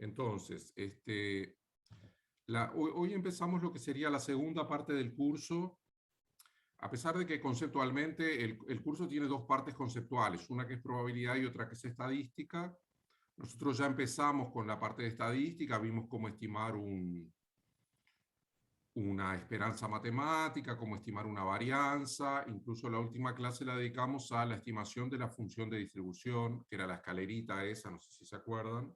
Entonces, hoy empezamos lo que sería la segunda parte del curso, a pesar de que conceptualmente el curso tiene dos partes conceptuales, una que es probabilidad y otra que es estadística. Nosotros ya empezamos con la parte de estadística, vimos cómo estimar una esperanza matemática, cómo estimar una varianza. Incluso la última clase la dedicamos a la estimación de la función de distribución, que era la escalerita esa, no sé si se acuerdan.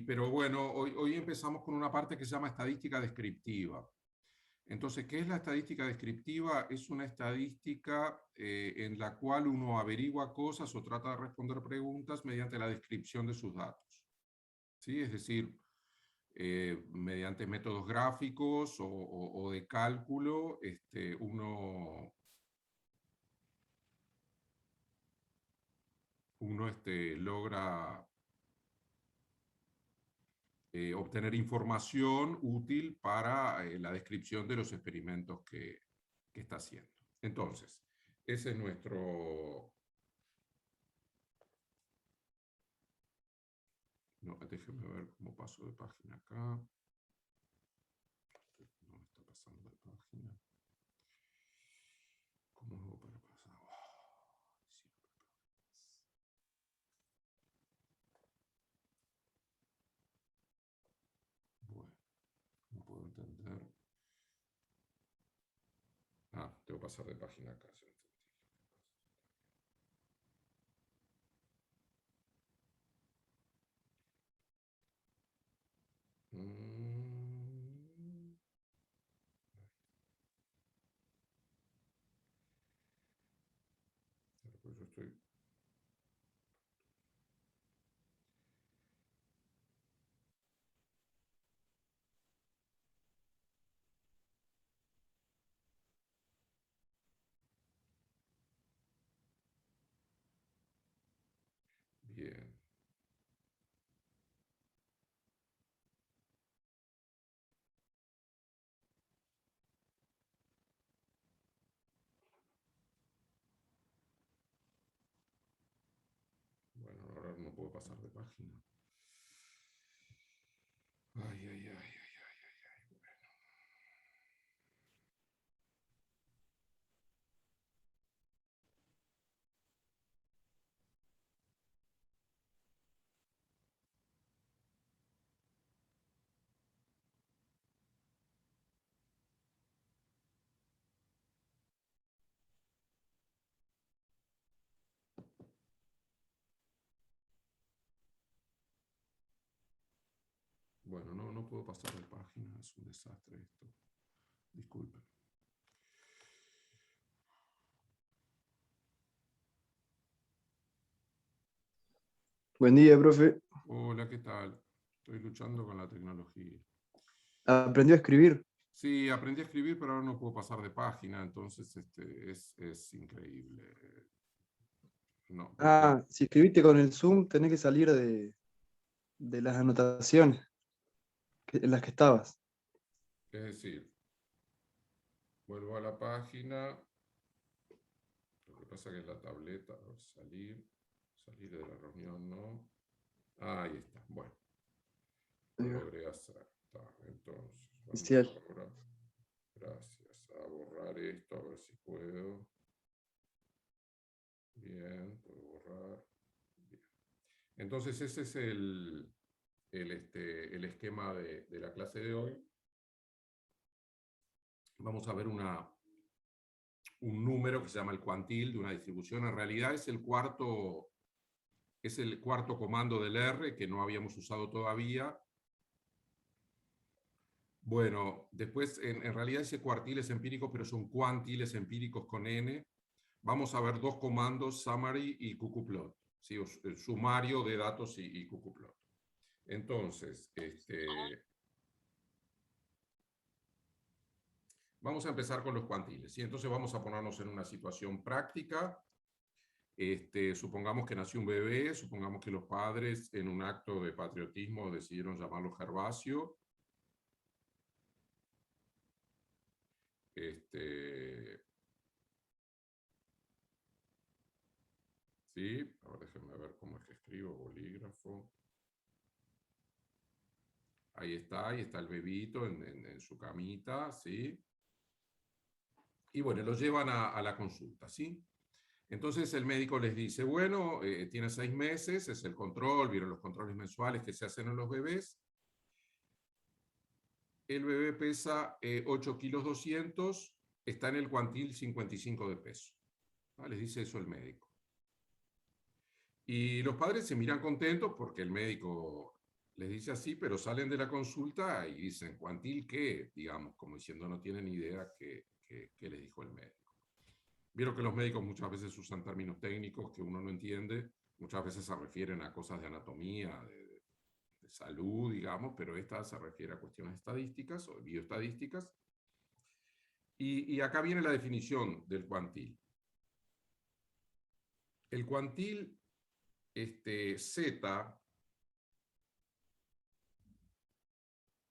Pero bueno, hoy empezamos con una parte que se llama estadística descriptiva. Entonces, ¿qué es la estadística descriptiva? Es una estadística en la cual uno averigua cosas o trata de responder preguntas mediante la descripción de sus datos. ¿Sí? Es decir, mediante métodos gráficos o de cálculo, uno logra obtener información útil para la descripción de los experimentos que está haciendo. Entonces, ese es nuestro... No, déjenme ver cómo paso de página acá. No me está pasando de página. ¿Cómo hago para pasar? Bueno, no puedo entender. Ah, tengo que pasar de página acá. Ya entendí. Pues yo estoy... Bien. Bueno, ahora no puedo pasar de página. Ay, ay, ay, ay, ay, ay, ay. Bueno, no puedo pasar de página. Es un desastre esto. Disculpen. Buen día, profe. Hola, ¿qué tal? Estoy luchando con la tecnología. ¿Aprendió a escribir? Sí, aprendí a escribir, pero ahora no puedo pasar de página, entonces es increíble. No, porque, Si escribiste con el Zoom, tenés que salir de las anotaciones en las que estabas. es decir, vuelvo a la página, lo que pasa que es la tableta, a ver, salir de la reunión, ¿no? Ahí está, bueno, lo logré hacer. Entonces, vamos Inicial. ahora, gracias, a borrar esto, a ver si puedo. Bien, puedo borrar. Bien. Entonces, ese es el esquema de la clase de hoy. Vamos a ver un número que se llama el cuantil de una distribución. En realidad es el cuarto comando del R que no habíamos usado todavía. Bueno, después en realidad ese cuartil es empírico, pero son cuantiles empíricos con N. Vamos a ver dos comandos, summary y qqplot, ¿sí? El sumario de datos y qqplot. Entonces, vamos a empezar con los cuantiles. ¿Sí? Entonces vamos a ponernos en una situación práctica. Supongamos que nació un bebé, supongamos que los padres en un acto de patriotismo decidieron llamarlo Gervasio. ¿sí? Ahora déjenme ver cómo es que escribo, bolígrafo. Ahí está el bebito en su camita, ¿sí? Y bueno, lo llevan a la consulta, ¿sí? Entonces el médico les dice, bueno, tiene 6 meses, es el control, vieron los controles mensuales que se hacen en los bebés. El bebé pesa 8 kilos 200, está en el cuantil 55 de peso. ¿Ah? Les dice eso el médico. Y los padres se miran contentos porque el médico les dice así, pero salen de la consulta y dicen, ¿cuantil qué? Digamos, como diciendo, no tienen idea qué les dijo el médico. Vieron que los médicos muchas veces usan términos técnicos que uno no entiende, muchas veces se refieren a cosas de anatomía, de salud, digamos, pero esta se refiere a cuestiones estadísticas o bioestadísticas. Y acá viene la definición del cuantil. El cuantil Z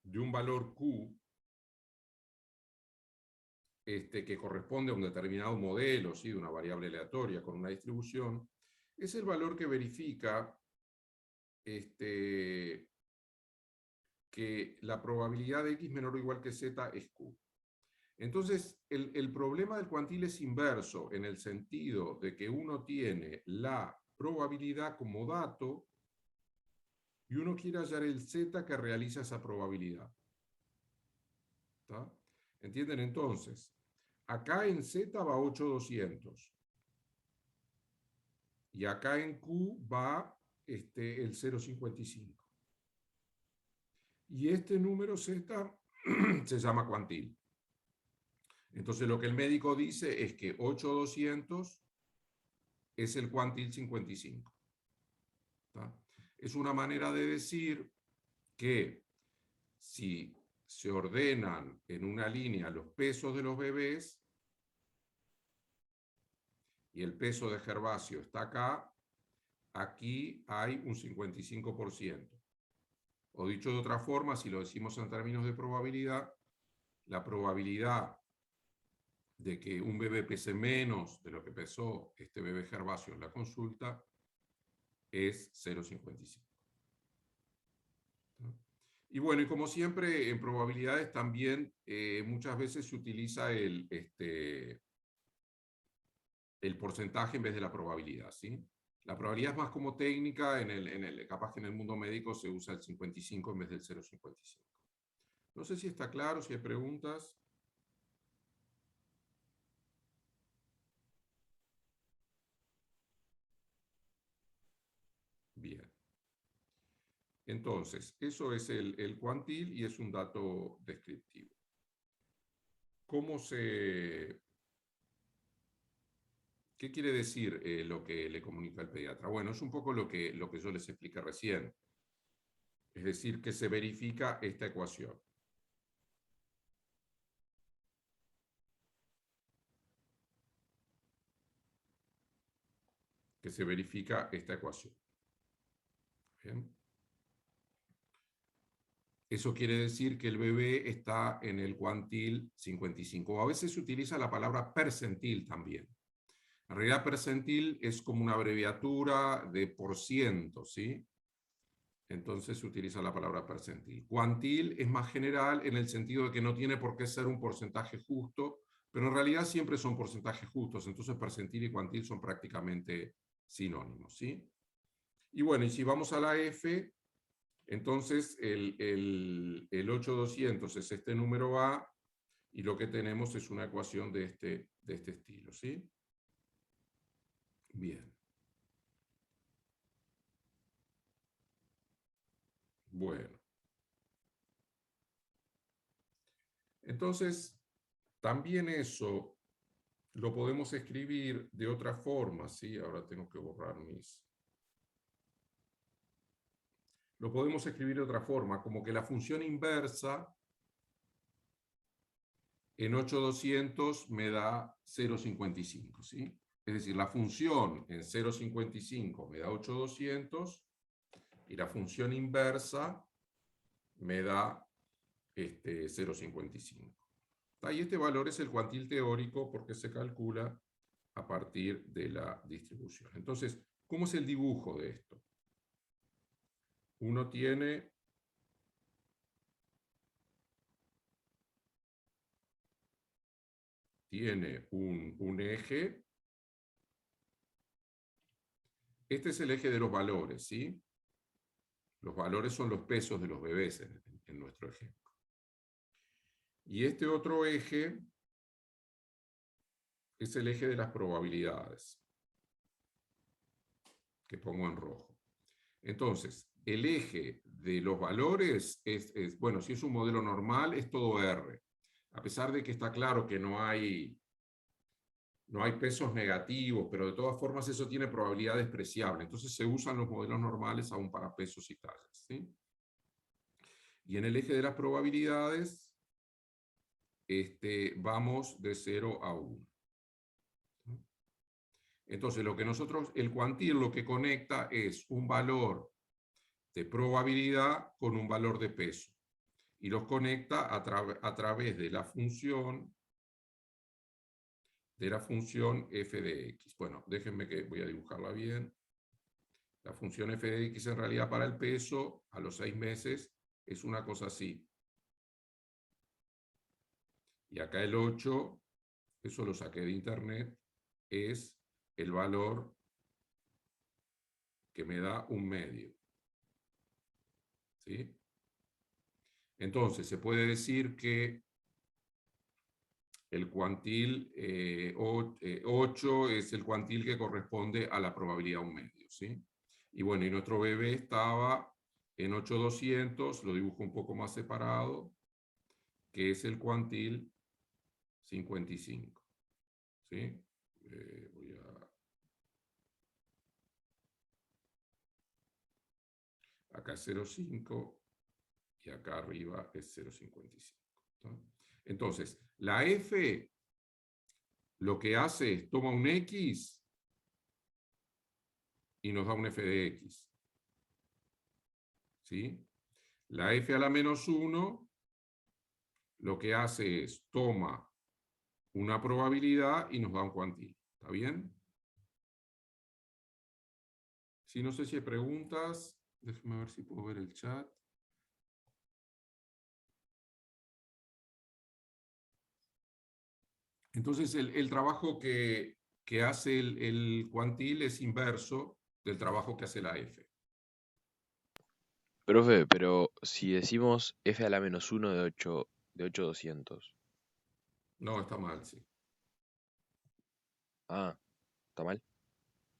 de un valor Q que corresponde a un determinado modelo, ¿sí? De una variable aleatoria con una distribución, es el valor que verifica que la probabilidad de X menor o igual que Z es Q. Entonces, el problema del cuantil es inverso, en el sentido de que uno tiene la probabilidad como dato y uno quiere hallar el Z que realiza esa probabilidad. ¿Está? ¿Entienden? Entonces, acá en Z va 8200. Y acá en Q va el 0,55. Y este número Z se llama cuantil. Entonces lo que el médico dice es que 8200 es el cuantil 55. ¿Está? Es una manera de decir que si se ordenan en una línea los pesos de los bebés y el peso de Gervasio está acá, aquí hay un 55%. O dicho de otra forma, si lo decimos en términos de probabilidad, la probabilidad de que un bebé pese menos de lo que pesó este bebé Gervasio en la consulta es 0,55. Y bueno, y como siempre, en probabilidades también muchas veces se utiliza el porcentaje en vez de la probabilidad, ¿sí? La probabilidad es más como técnica, capaz que en el mundo médico se usa el 55 en vez del 0,55. No sé si está claro, si hay preguntas. Bien. Entonces, eso es el cuantil y es un dato descriptivo. ¿Qué quiere decir lo que le comunica el pediatra? Bueno, es un poco lo que yo les expliqué recién. Es decir, que se verifica esta ecuación. Que se verifica esta ecuación. ¿Bien? Eso quiere decir que el bebé está en el cuantil 55. A veces se utiliza la palabra percentil también. En realidad, percentil es como una abreviatura de por ciento, ¿sí? Entonces se utiliza la palabra percentil. Cuantil es más general en el sentido de que no tiene por qué ser un porcentaje justo, pero en realidad siempre son porcentajes justos. Entonces percentil y cuantil son prácticamente sinónimos, ¿sí? Y bueno, y si vamos a la F, entonces el 8200 es este número A y lo que tenemos es una ecuación de este estilo, ¿sí? Bien. Bueno. Entonces, también eso lo podemos escribir de otra forma, ¿sí? Ahora tengo que borrar Lo podemos escribir de otra forma, como que la función inversa en 8200 me da 0,55, ¿sí? Es decir, la función en 0,55 me da 8200 y la función inversa me da 0,55. Y este valor es el cuantil teórico porque se calcula a partir de la distribución. Entonces, ¿Cómo es el dibujo de esto? Uno tiene un eje. Este es el eje de los valores, ¿sí? Los valores son los pesos de los bebés en nuestro ejemplo. Y este otro eje es el eje de las probabilidades, que pongo en rojo. Entonces, el eje de los valores bueno, si es un modelo normal, es todo R. A pesar de que está claro que no hay pesos negativos, pero de todas formas eso tiene probabilidad despreciable. Entonces se usan los modelos normales aún para pesos y tallas, ¿sí? Y en el eje de las probabilidades, vamos de 0 a 1. Entonces, el cuantil lo que conecta es un valor de probabilidad con un valor de peso. Y los conecta a través de la función f de x. Bueno, déjenme que voy a dibujarla bien. La función f de x en realidad para el peso a los 6 meses es una cosa así. Y acá el 8, eso lo saqué de internet, es el valor que me da un medio. ¿Sí? Entonces, se puede decir que el cuantil 8 es el cuantil que corresponde a la probabilidad un medio, ¿sí? Y bueno, y nuestro bebé estaba en 8200, lo dibujo un poco más separado, que es el cuantil 55, ¿sí? Voy a... Acá es 0,5 y acá arriba es 0,55. ¿no? Entonces, la F lo que hace es toma un X y nos da un f de x. ¿Sí? La f a la menos 1 lo que hace es toma una probabilidad y nos da un cuantil. ¿Está bien? Si no sé si hay preguntas, déjenme ver si puedo ver el chat. Entonces, el trabajo que hace el cuantil es inverso del trabajo que hace la f. Profe, pero si decimos f a la menos 1 de 8200. No, está mal, sí. Ah, ¿está mal?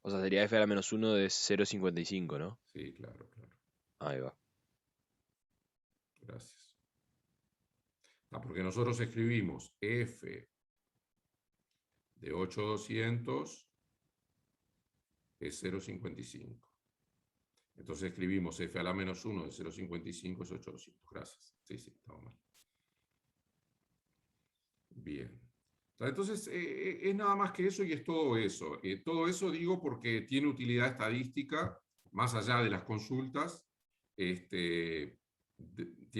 O sea, sería f a la menos 1 de 0,55, ¿no? Sí, claro, claro. Ahí va. Gracias. Porque nosotros escribimos f de 8200 es 0,55. Entonces escribimos f a la menos 1 de 0,55 es 8200. Gracias. Sí, sí, estaba mal. Bien. Entonces, es nada más que eso y es todo eso. Todo eso digo porque tiene utilidad estadística, más allá de las consultas. Tiene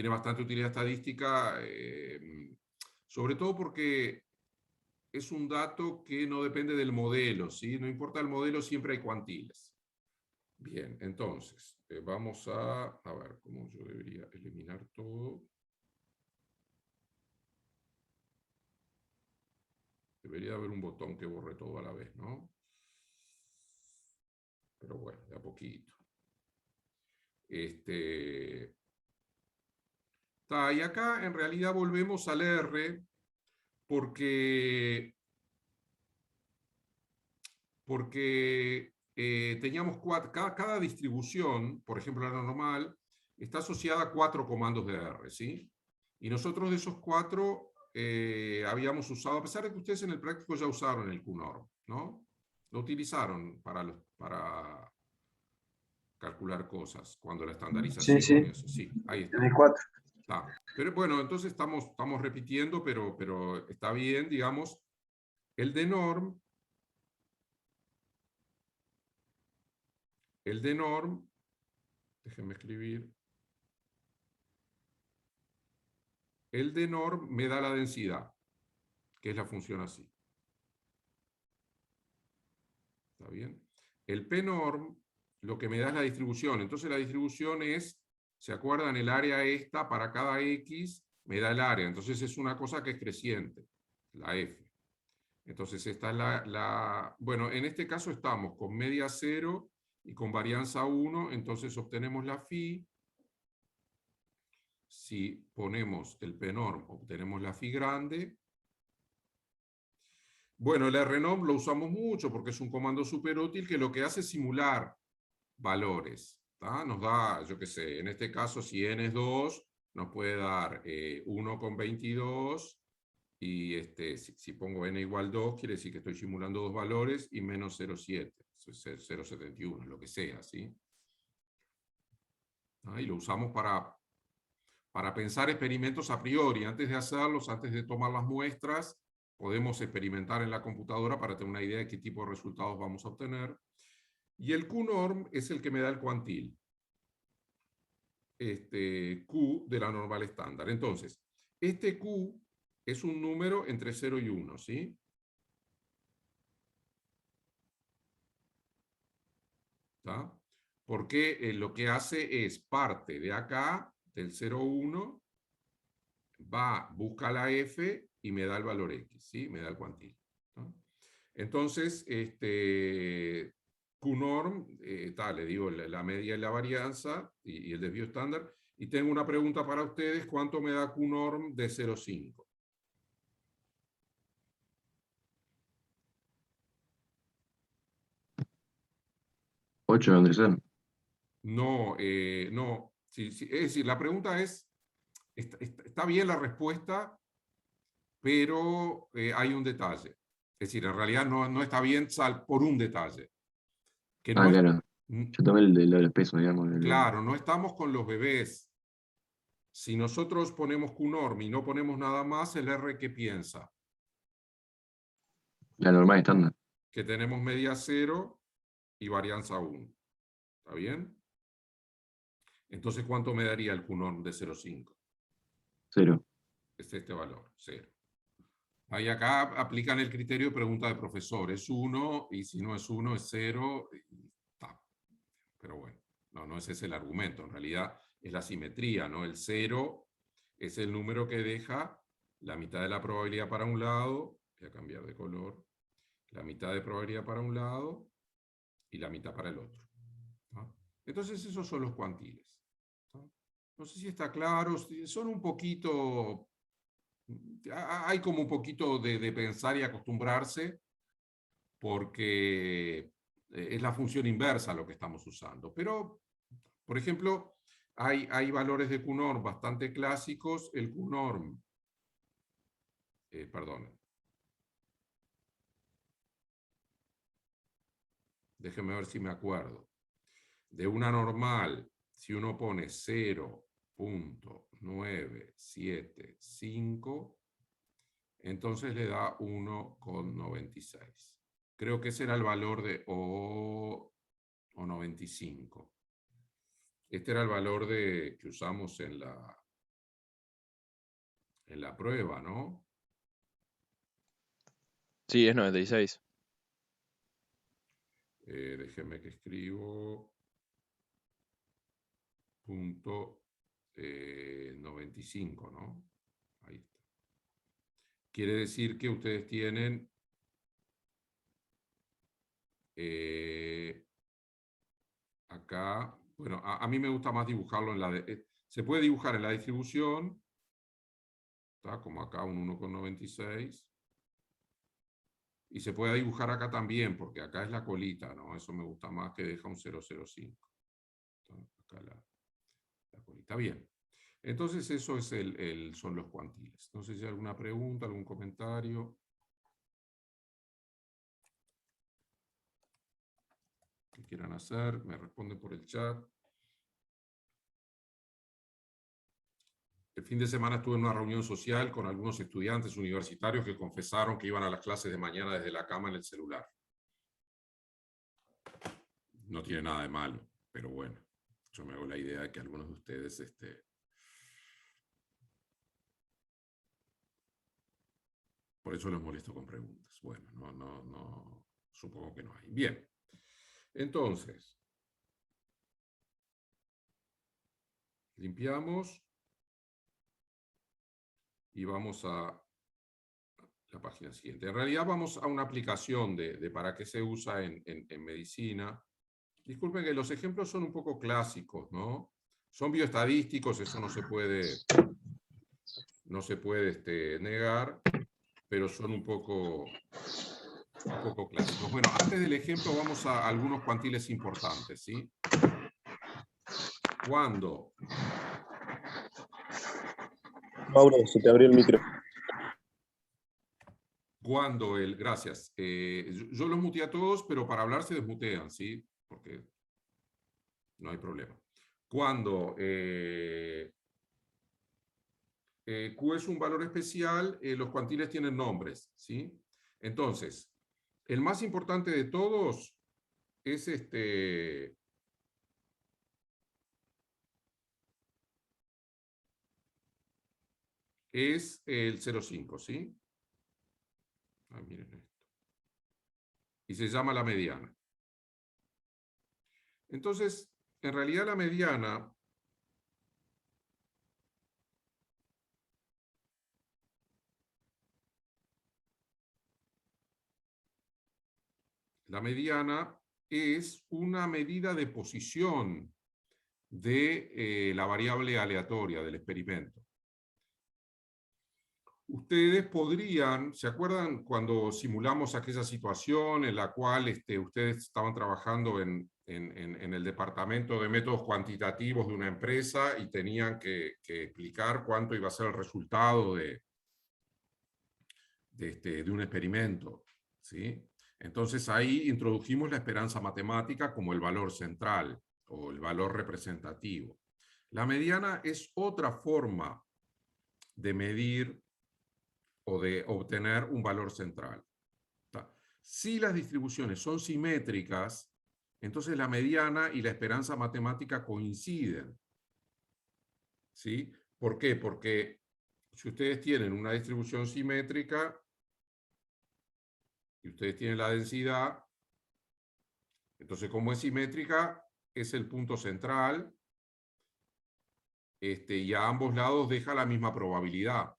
bastante utilidad estadística, sobre todo porque es un dato que no depende del modelo, ¿sí? No importa el modelo, siempre hay cuantiles. Bien, entonces, vamos a ver cómo yo debería eliminar todo. Debería haber un botón que borre todo a la vez, ¿no? Pero bueno, de a poquito. Y acá en realidad volvemos al R porque teníamos cada distribución, por ejemplo la normal, está asociada a 4 comandos de R, ¿sí? Y nosotros de esos 4 habíamos usado, a pesar de que ustedes en el práctico ya usaron el QNorm, ¿no? Lo utilizaron para calcular cosas, cuando la Sí, estandarización y eso. Sí, ahí en el está. 4. Pero bueno, entonces estamos repitiendo, pero está bien, digamos, el de norm, déjenme escribir, el de norm me da la densidad, que es la función así. ¿Está bien? el p-norm lo que me da es la distribución. Entonces la distribución es, ¿se acuerdan? El área esta para cada x me da el área. Entonces es una cosa que es creciente, la f. Entonces esta es bueno, en este caso estamos con media 0 y con varianza 1, entonces obtenemos la phi. Si ponemos el p-norm, obtenemos la phi grande. Bueno, el rnorm lo usamos mucho porque es un comando súper útil que lo que hace es simular valores. ¿Tá? Nos da, yo qué sé, en este caso si n es 2, nos puede dar 1,22 y si pongo n igual 2, quiere decir que estoy simulando dos valores y menos 0,7, 0,71, lo que sea, ¿sí? ¿Ah? Y lo usamos para pensar experimentos a priori. Antes de hacerlos, antes de tomar las muestras, podemos experimentar en la computadora para tener una idea de qué tipo de resultados vamos a obtener. Y el Q-norm es el que me da el cuantil. Q de la normal estándar. Entonces, este Q es un número entre 0 y 1, ¿sí? ¿Tá? Porque lo que hace es parte de acá, del 0,1, busca la f y me da el valor x, ¿sí? Me da el cuantil. ¿No? Entonces, Q-norm, le digo la media y la varianza y el desvío estándar. Y tengo una pregunta para ustedes, ¿cuánto me da Q-norm de 0,5? Ocho vendría a ser. No, no. Sí, sí, es decir, la pregunta es, está bien la respuesta, pero hay un detalle. Es decir, en realidad no está bien por un detalle. Que Ah, no es, claro. Yo tomé el de los pesos, digamos. claro, no estamos con los bebés. Si nosotros ponemos Q-norm y no ponemos nada más, el R, ¿qué piensa? La normal estándar. Que tenemos media 0 y varianza 1. ¿Está bien? Entonces, ¿cuánto me daría el Q-norm de 0,5? Cero. Es este valor, 0. Ahí acá aplican el criterio de pregunta de profesor. Es 1 y si no es 1 es 0. Pero bueno, no es ese el argumento. En realidad es la simetría, ¿no? El 0 es el número que deja la mitad de la probabilidad para un lado. Voy a cambiar de color. La mitad de probabilidad para un lado y la mitad para el otro. ¿No? Entonces esos son los cuantiles. No sé si está claro, son un poquito, hay como un poquito de pensar y acostumbrarse, porque es la función inversa lo que estamos usando. Pero, por ejemplo, hay valores de Q-norm bastante clásicos. El Q-norm, perdón, déjenme ver si me acuerdo. De una normal, si uno pone 0,975, entonces le da 1,96. Creo que ese era el valor de o 95. Este era el valor que usamos en la prueba, ¿no? Sí, es 96. Déjenme que escribo punto 95, ¿no? Ahí está. Quiere decir que ustedes tienen acá, bueno, a mí me gusta más dibujarlo se puede dibujar en la distribución, ¿tá? Como acá un 1,96. Y se puede dibujar acá también, porque acá es la colita, ¿no? Eso me gusta más, que deja un 0,05. Acá la colita. Bien. Entonces eso es son los cuantiles. No sé si hay alguna pregunta, algún comentario que quieran hacer. Me responden por el chat. El fin de semana estuve en una reunión social con algunos estudiantes universitarios que confesaron que iban a las clases de mañana desde la cama en el celular. No tiene nada de malo, pero bueno, yo me hago la idea de que algunos de ustedes por eso les molesto con preguntas. Bueno, no, supongo que no hay. Bien. Entonces, limpiamos y vamos a la página siguiente. En realidad vamos a una aplicación de para qué se usa en medicina. Disculpen que los ejemplos son un poco clásicos, ¿no? Son bioestadísticos, eso no se puede negar, pero son un poco clásicos. Bueno, antes del ejemplo vamos a algunos cuantiles importantes, ¿sí? Cuando... Mauro, se te abrió el micro. Gracias. Yo los muteé a todos, pero para hablar se desmutean, ¿sí? Porque no hay problema. Cuando Q es un valor especial, los cuantiles tienen nombres, ¿sí? Entonces, el más importante de todos es es el 0,5, ¿sí? Ah, miren esto. Y se llama la mediana. Entonces, en realidad la mediana es una medida de posición de la variable aleatoria del experimento. Ustedes podrían, ¿se acuerdan cuando simulamos aquella situación en la cual ustedes estaban trabajando en el departamento de métodos cuantitativos de una empresa y tenían que explicar cuánto iba a ser el resultado de un experimento? ¿Sí? Entonces ahí introdujimos la esperanza matemática como el valor central o el valor representativo. La mediana es otra forma de medir o de obtener un valor central. Si las distribuciones son simétricas, entonces la mediana y la esperanza matemática coinciden. ¿Sí? ¿Por qué? Porque si ustedes tienen una distribución simétrica y ustedes tienen la densidad, entonces como es simétrica, es el punto central y a ambos lados deja la misma probabilidad.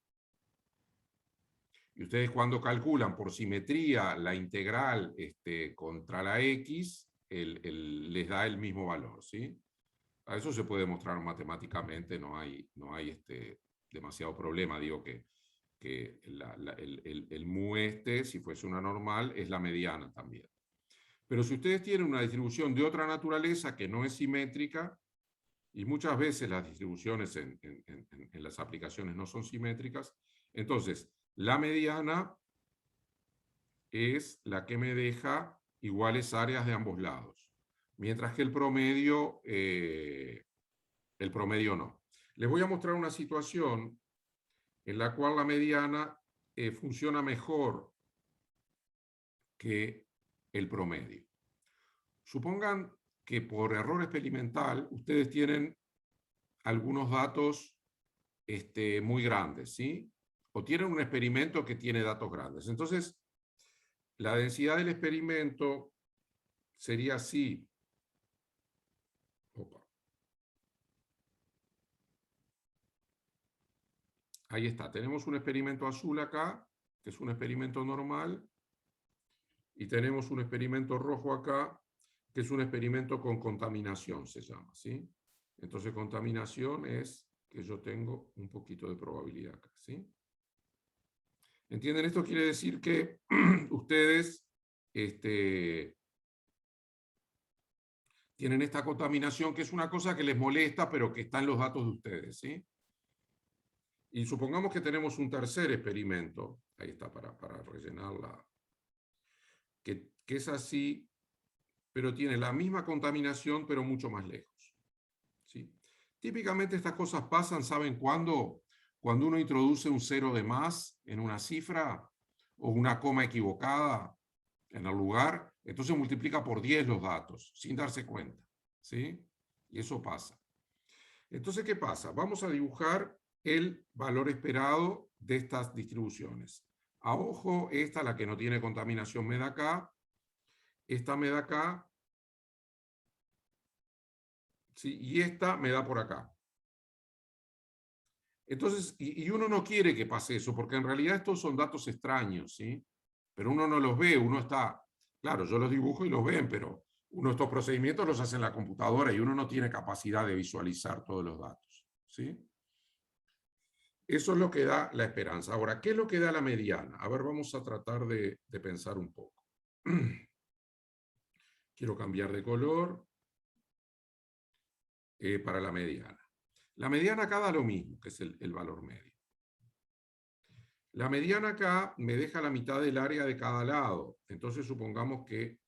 Y ustedes cuando calculan por simetría la integral contra la x, les da el mismo valor, ¿sí? A eso se puede demostrar matemáticamente, no hay demasiado problema. Digo que el mu si fuese una normal, es la mediana también. Pero si ustedes tienen una distribución de otra naturaleza que no es simétrica, y muchas veces las distribuciones en las aplicaciones no son simétricas, entonces la mediana es la que me deja iguales áreas de ambos lados, mientras que el promedio no. Les voy a mostrar una situación en la cual la mediana funciona mejor que el promedio. Supongan que por error experimental ustedes tienen algunos datos muy grandes, ¿sí? O tienen un experimento que tiene datos grandes. Entonces, la densidad del experimento sería así. Opa. Ahí está. Tenemos un experimento azul acá, que es un experimento normal, y tenemos un experimento rojo acá, que es un experimento con contaminación, se llama, ¿sí? Entonces, contaminación es que yo tengo un poquito de probabilidad acá, ¿sí? ¿Entienden? Esto quiere decir que ustedes tienen esta contaminación, que es una cosa que les molesta, pero que está en los datos de ustedes, ¿sí? Y supongamos que tenemos un tercer experimento, ahí está para rellenarla, que es así, pero tiene la misma contaminación, pero mucho más lejos, ¿sí? Típicamente estas cosas pasan, ¿saben cuándo? Cuando uno introduce un cero de más en una cifra o una coma equivocada en el lugar, entonces multiplica por 10 los datos, sin darse cuenta, ¿sí? Y eso pasa. Entonces, ¿qué pasa? Vamos a dibujar el valor esperado de estas distribuciones. A ojo, esta, la que no tiene contaminación, me da acá. Esta me da acá. ¿sí? Y esta me da por acá. Entonces, y uno no quiere que pase eso, porque en realidad estos son datos extraños, ¿sí? Pero uno no los ve, uno está, claro, yo los dibujo y los ven, pero uno estos procedimientos los hace en la computadora y uno no tiene capacidad de visualizar todos los datos, ¿sí? Eso es lo que da la esperanza. Ahora, ¿qué es lo que da la mediana? A ver, vamos a tratar de pensar un poco. Quiero cambiar de color para la mediana. La mediana acá da lo mismo, que es el valor medio. La mediana acá me deja la mitad del área de cada lado. Entonces supongamos que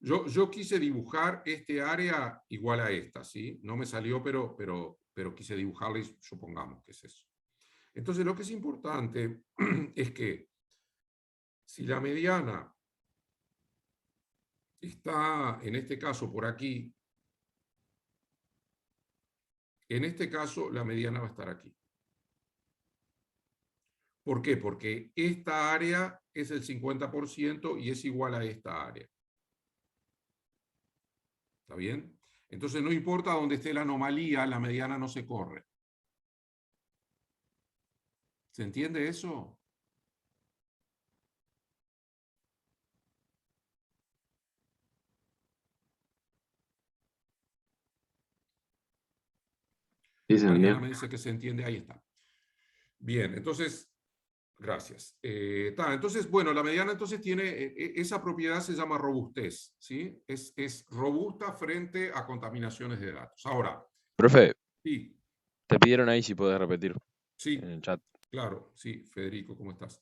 yo quise dibujar este área igual a esta, ¿sí? No me salió, pero quise dibujarla y supongamos que es eso. Entonces lo que es importante es que si la mediana está, en este caso, por aquí, en este caso la mediana va a estar aquí. ¿Por qué? Porque esta área es el 50% y es igual a esta área. ¿Está bien? Entonces no importa dónde esté la anomalía, la mediana no se corre. ¿Se entiende eso? ¿Sí se Mariana entendió? me dice que se entiende, ahí está. Bien, entonces, gracias. Entonces, bueno, la mediana entonces tiene, esa propiedad se llama robustez, ¿sí? Es robusta frente a contaminaciones de datos. Ahora, Profe, sí, te pidieron ahí si podés repetir en sí, el chat. claro, sí, Federico, ¿cómo estás?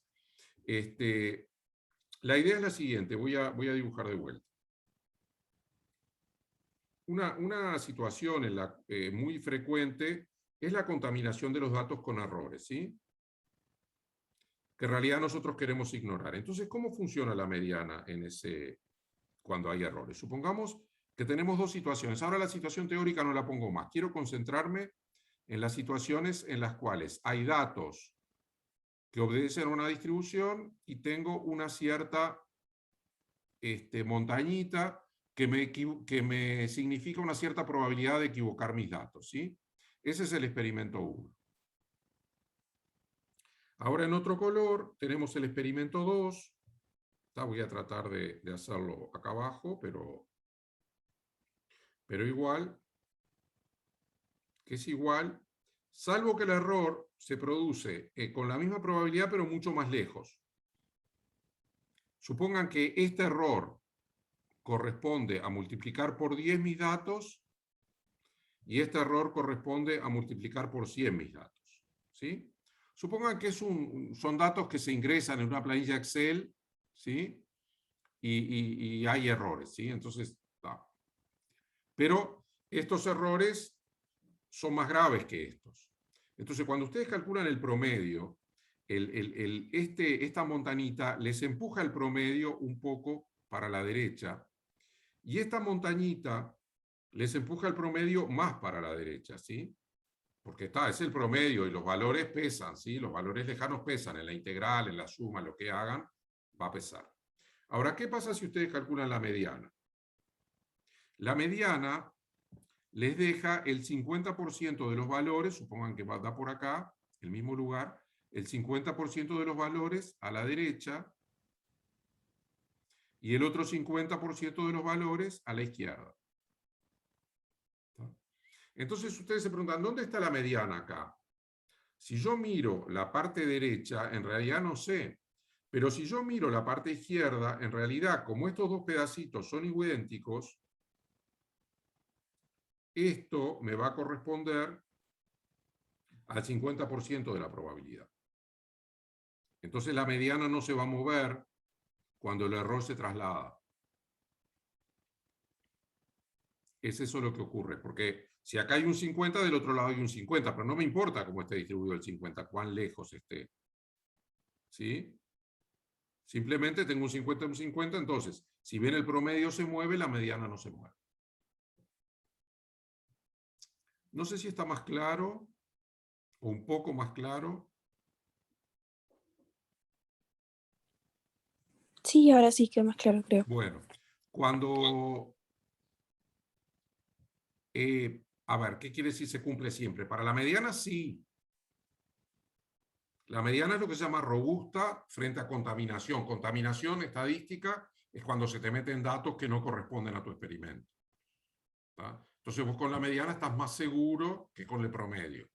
La idea es la siguiente, voy a dibujar de vuelta. Una situación muy frecuente es la contaminación de los datos con errores, ¿sí? Que en realidad nosotros queremos ignorar. Entonces, ¿cómo funciona la mediana cuando hay errores? Supongamos que tenemos dos situaciones. Ahora la situación teórica no la pongo más. Quiero concentrarme en las situaciones en las cuales hay datos que obedecen a una distribución y tengo una cierta montañita que me significa una cierta probabilidad de equivocar mis datos, ¿sí? Ese es el experimento 1. Ahora en otro color tenemos el experimento 2. Voy a tratar de hacerlo acá abajo, pero igual, que es igual, salvo que el error se produce con la misma probabilidad, pero mucho más lejos. Supongan que este error corresponde a multiplicar por 10 mis datos y este error corresponde a multiplicar por 100 mis datos, ¿sí? Supongan que son datos que se ingresan en una planilla Excel, ¿sí? Y hay errores, ¿sí? Entonces, pero estos errores son más graves que estos. Entonces, cuando ustedes calculan el promedio, esta montañita les empuja el promedio un poco para la derecha y esta montañita les empuja el promedio más para la derecha, ¿sí? Porque es el promedio y los valores pesan, ¿sí? Los valores lejanos pesan en la integral, en la suma, lo que hagan, va a pesar. Ahora, ¿qué pasa si ustedes calculan la mediana? La mediana les deja el 50% de los valores, supongan que da por acá, el mismo lugar, el 50% de los valores a la derecha y el otro 50% de los valores a la izquierda. Entonces ustedes se preguntan, ¿dónde está la mediana acá? Si yo miro la parte derecha, en realidad no sé. Pero si yo miro la parte izquierda, en realidad, como estos dos pedacitos son idénticos, esto me va a corresponder al 50% de la probabilidad. Entonces la mediana no se va a mover cuando el error se traslada. Es eso lo que ocurre, porque si acá hay un 50, del otro lado hay un 50, pero no me importa cómo esté distribuido el 50, cuán lejos esté. ¿Sí? Simplemente tengo un 50 y un 50, entonces, si bien el promedio se mueve, la mediana no se mueve. No sé si está más claro, o un poco más claro. Sí, ahora sí queda más claro, creo. Bueno, Cuando, a ver, ¿qué quiere decir se cumple siempre? Para la mediana sí. La mediana es lo que se llama robusta frente a contaminación. Contaminación estadística es cuando se te meten datos que no corresponden a tu experimento. ¿Tá? Entonces vos con la mediana estás más seguro que con el promedio.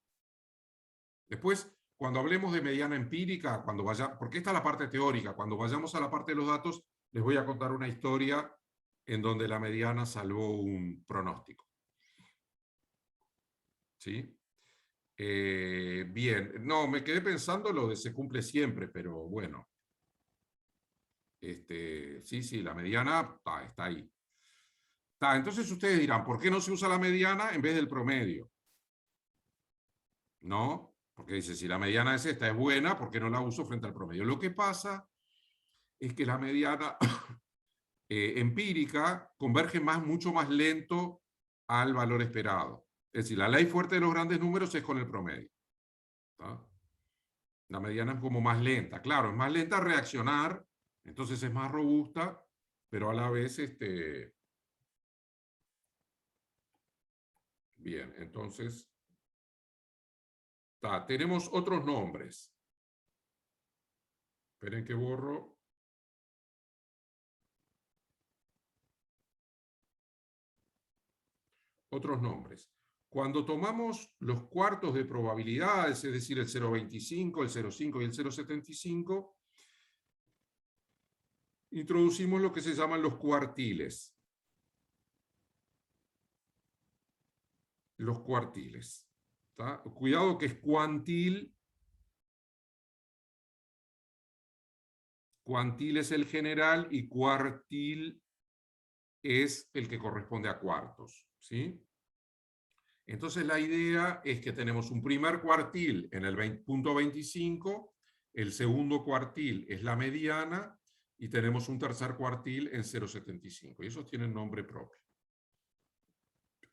Después, cuando hablemos de mediana empírica, porque esta es la parte teórica, cuando vayamos a la parte de los datos, les voy a contar una historia en donde la mediana salvó un pronóstico. ¿Sí? Bien, no, me quedé pensando lo de se cumple siempre, pero bueno. Sí, la mediana está ahí. Entonces ustedes dirán, ¿por qué no se usa la mediana en vez del promedio? ¿No? Porque dice, si la mediana es esta, es buena, ¿por qué no la uso frente al promedio? Lo que pasa es que la mediana empírica converge mucho más lento al valor esperado. Es decir, la ley fuerte de los grandes números es con el promedio. ¿Tá? La mediana es como más lenta. Claro, es más lenta a reaccionar, entonces es más robusta, pero a la vez, bien, entonces, tenemos otros nombres. Esperen que borro. Otros nombres. Cuando tomamos los cuartos de probabilidades, es decir, el 0,25, el 0,5 y el 0,75, introducimos lo que se llaman los cuartiles. Los cuartiles. ¿Tá? Cuidado que es cuantil. Cuantil es el general y cuartil es el que corresponde a cuartos. ¿Sí? Entonces la idea es que tenemos un primer cuartil en el punto 25, el segundo cuartil es la mediana y tenemos un tercer cuartil en 0,75. Y esos tienen nombre propio.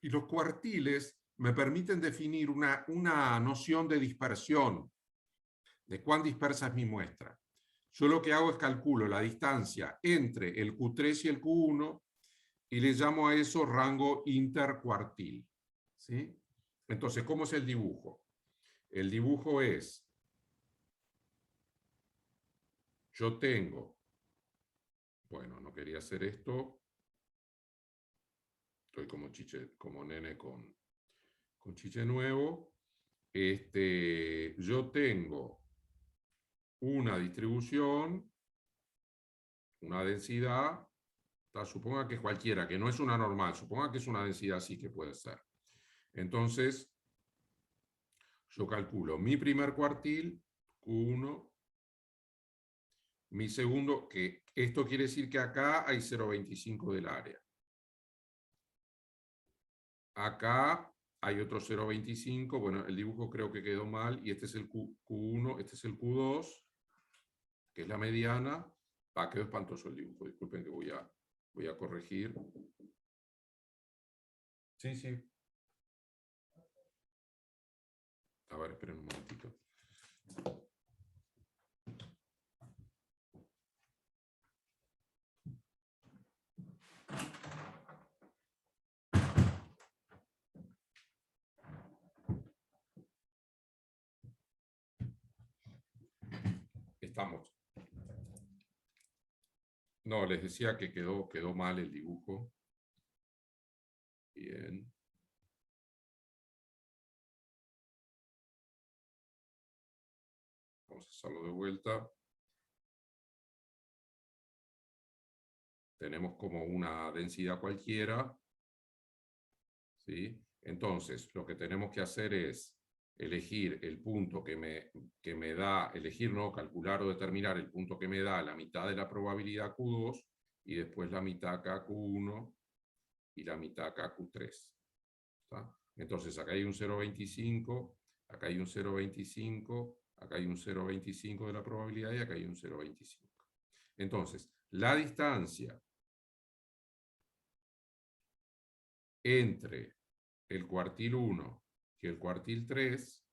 Y los cuartiles me permiten definir una noción de dispersión, de cuán dispersa es mi muestra. Yo lo que hago es calculo la distancia entre el Q3 y el Q1 y le llamo a eso rango intercuartil. ¿Sí? Entonces, ¿cómo es el dibujo? El dibujo es, yo tengo, bueno, no quería hacer esto, estoy como nene con chiche nuevo, yo tengo una distribución, una densidad, suponga que es cualquiera, que no es una normal, suponga que es una densidad así que puede ser. Entonces, yo calculo mi primer cuartil, Q1, mi segundo, que esto quiere decir que acá hay 0,25 del área. Acá hay otro 0,25, bueno, el dibujo creo que quedó mal, y este es el Q1, este es el Q2, que es la mediana. Quedó espantoso el dibujo, disculpen que voy a corregir. Sí. A ver, esperen un momentito. Estamos. No, les decía que quedó mal el dibujo. Bien. Vamos a hacerlo de vuelta. Tenemos como una densidad cualquiera. ¿Sí? Entonces, lo que tenemos que hacer es elegir el punto que me da, calcular o determinar el punto que me da la mitad de la probabilidad Q2 y después la mitad acá Q1 y la mitad acá Q3. ¿Está? Entonces, acá hay un 0,25, acá hay un 0,25, acá hay un 0,25 de la probabilidad y acá hay un 0,25. Entonces, la distancia entre el cuartil 1 y el cuartil 3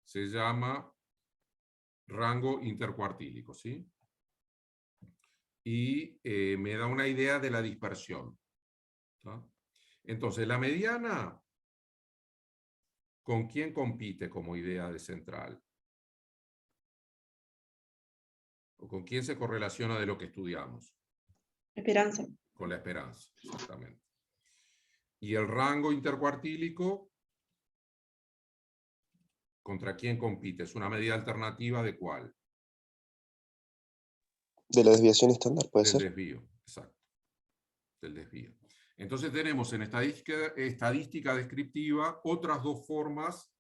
se llama rango intercuartílico, ¿sí? y me da una idea de la dispersión. ¿Tá? Entonces, la mediana, ¿con quién compite como idea de central? ¿O con quién se correlaciona de lo que estudiamos? Esperanza. Con la esperanza, exactamente. ¿Y el rango intercuartílico? ¿Contra quién compite? ¿Es una medida alternativa de cuál? De la desviación estándar, puede Del ser. desvío, exacto. Del desvío. Entonces tenemos en estadística descriptiva otras dos formas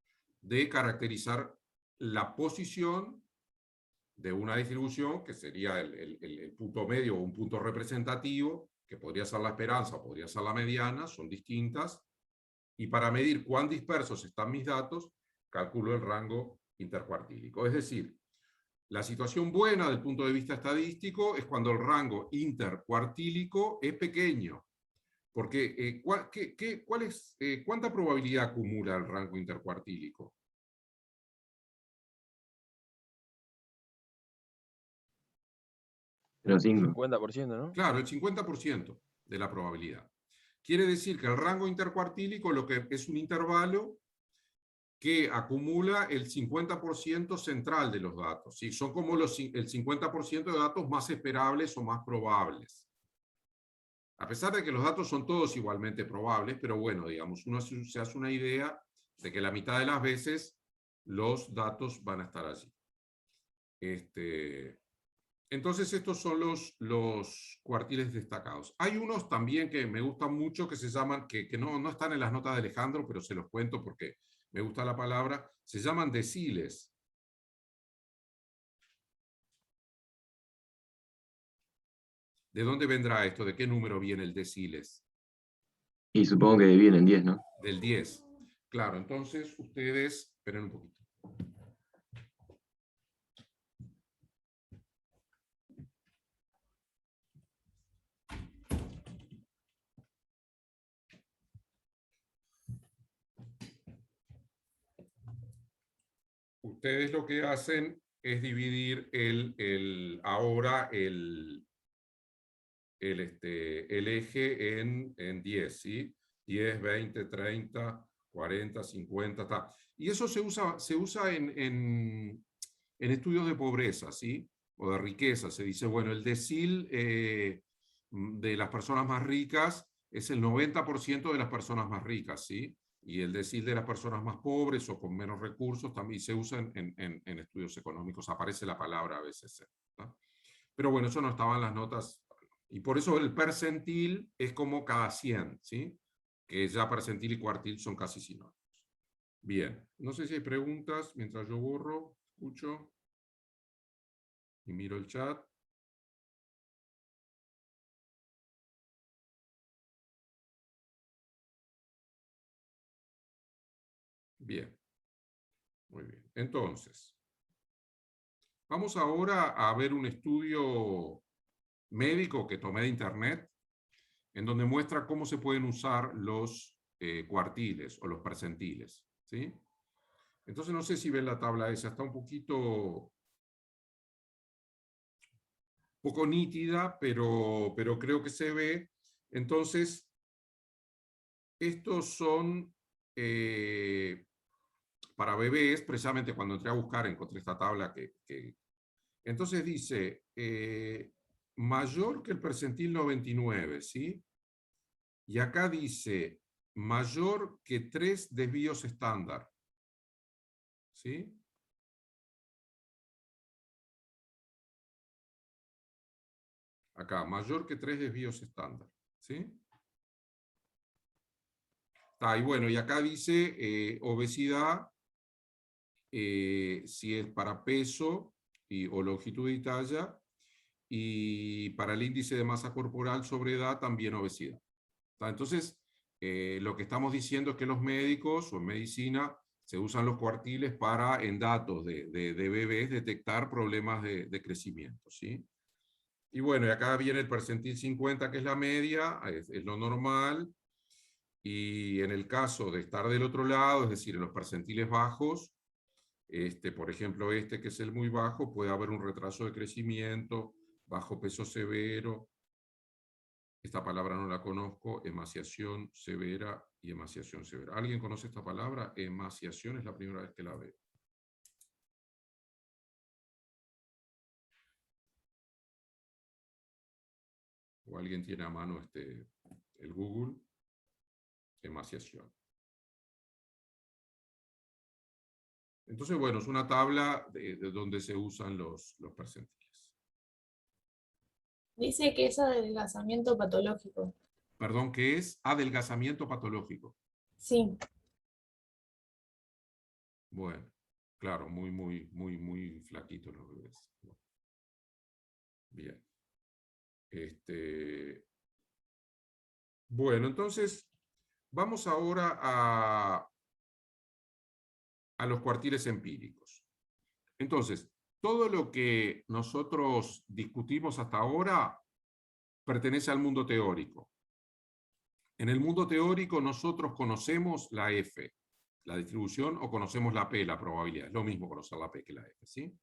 de caracterizar la posición de una distribución, que sería el punto medio o un punto representativo, que podría ser la esperanza o podría ser la mediana, son distintas. Y para medir cuán dispersos están mis datos, calculo el rango intercuartílico. Es decir, la situación buena del punto de vista estadístico es cuando el rango intercuartílico es pequeño. Porque, ¿cuánta probabilidad acumula el rango intercuartílico? Pero 5. 50%, ¿no? Claro, el 50% de la probabilidad. Quiere decir que el rango intercuartílico lo que es un intervalo que acumula el 50% central de los datos. ¿Sí? Son como el 50% de datos más esperables o más probables. A pesar de que los datos son todos igualmente probables, pero bueno, digamos, uno se hace una idea de que la mitad de las veces los datos van a estar allí. Entonces estos son los cuartiles destacados. Hay unos también que me gustan mucho que se llaman, que no están en las notas de Alejandro, pero se los cuento porque me gusta la palabra, se llaman deciles. ¿De dónde vendrá esto? ¿De qué número viene el deciles? Y supongo que dividen en 10, ¿no? Del 10. Claro, entonces ustedes, esperen un poquito. Ustedes lo que hacen es dividir ahora el eje en 10, ¿sí? 10, 20, 30, 40, 50, tal. Y eso se usa en estudios de pobreza, ¿sí? O de riqueza. Se dice, bueno, el decil de las personas más ricas es el 90% de las personas más ricas, ¿sí? Y el decil de las personas más pobres o con menos recursos también se usa en estudios económicos. Aparece la palabra a veces, ¿no? Pero bueno, eso no estaba en las notas. Y por eso el percentil es como cada 100, ¿sí? Que ya percentil y cuartil son casi sinónimos. Bien, no sé si hay preguntas mientras yo borro, escucho y miro el chat. Bien, muy bien. Entonces, vamos ahora a ver un estudio médico que tomé de internet, en donde muestra cómo se pueden usar los cuartiles o los percentiles, ¿sí? Entonces no sé si ven la tabla esa, está un poco nítida, pero creo que se ve. Entonces, estos son para bebés, precisamente cuando entré a buscar encontré esta tabla entonces dice, mayor que el percentil 99, ¿sí? Y acá dice, mayor que 3 desvíos estándar, ¿sí? Acá, mayor que 3 desvíos estándar, ¿sí? Y bueno, y acá dice obesidad, si es para peso o longitud y talla, y para el índice de masa corporal sobre edad también obesidad. Entonces, lo que estamos diciendo es que los médicos o en medicina se usan los cuartiles para, en datos de bebés, detectar problemas de crecimiento, ¿sí? Y bueno, y acá viene el percentil 50, que es la media, es lo normal. Y en el caso de estar del otro lado, es decir, en los percentiles bajos, por ejemplo, que es el muy bajo, puede haber un retraso de crecimiento, bajo peso severo, esta palabra no la conozco, emaciación severa y emaciación severa. ¿Alguien conoce esta palabra? Emaciación es la primera vez que la veo. ¿O alguien tiene a mano el Google? Emaciación. Entonces, bueno, es una tabla de donde se usan los percentiles. Dice que es adelgazamiento patológico. Perdón, ¿qué es? Adelgazamiento patológico. Sí. Bueno, claro, muy flaquitos los bebés. Bien. Bueno, entonces, vamos ahora a los cuartiles empíricos. Entonces, todo lo que nosotros discutimos hasta ahora pertenece al mundo teórico. En el mundo teórico nosotros conocemos la F, la distribución, o conocemos la P, la probabilidad. Es lo mismo conocer la P que la F, ¿sí?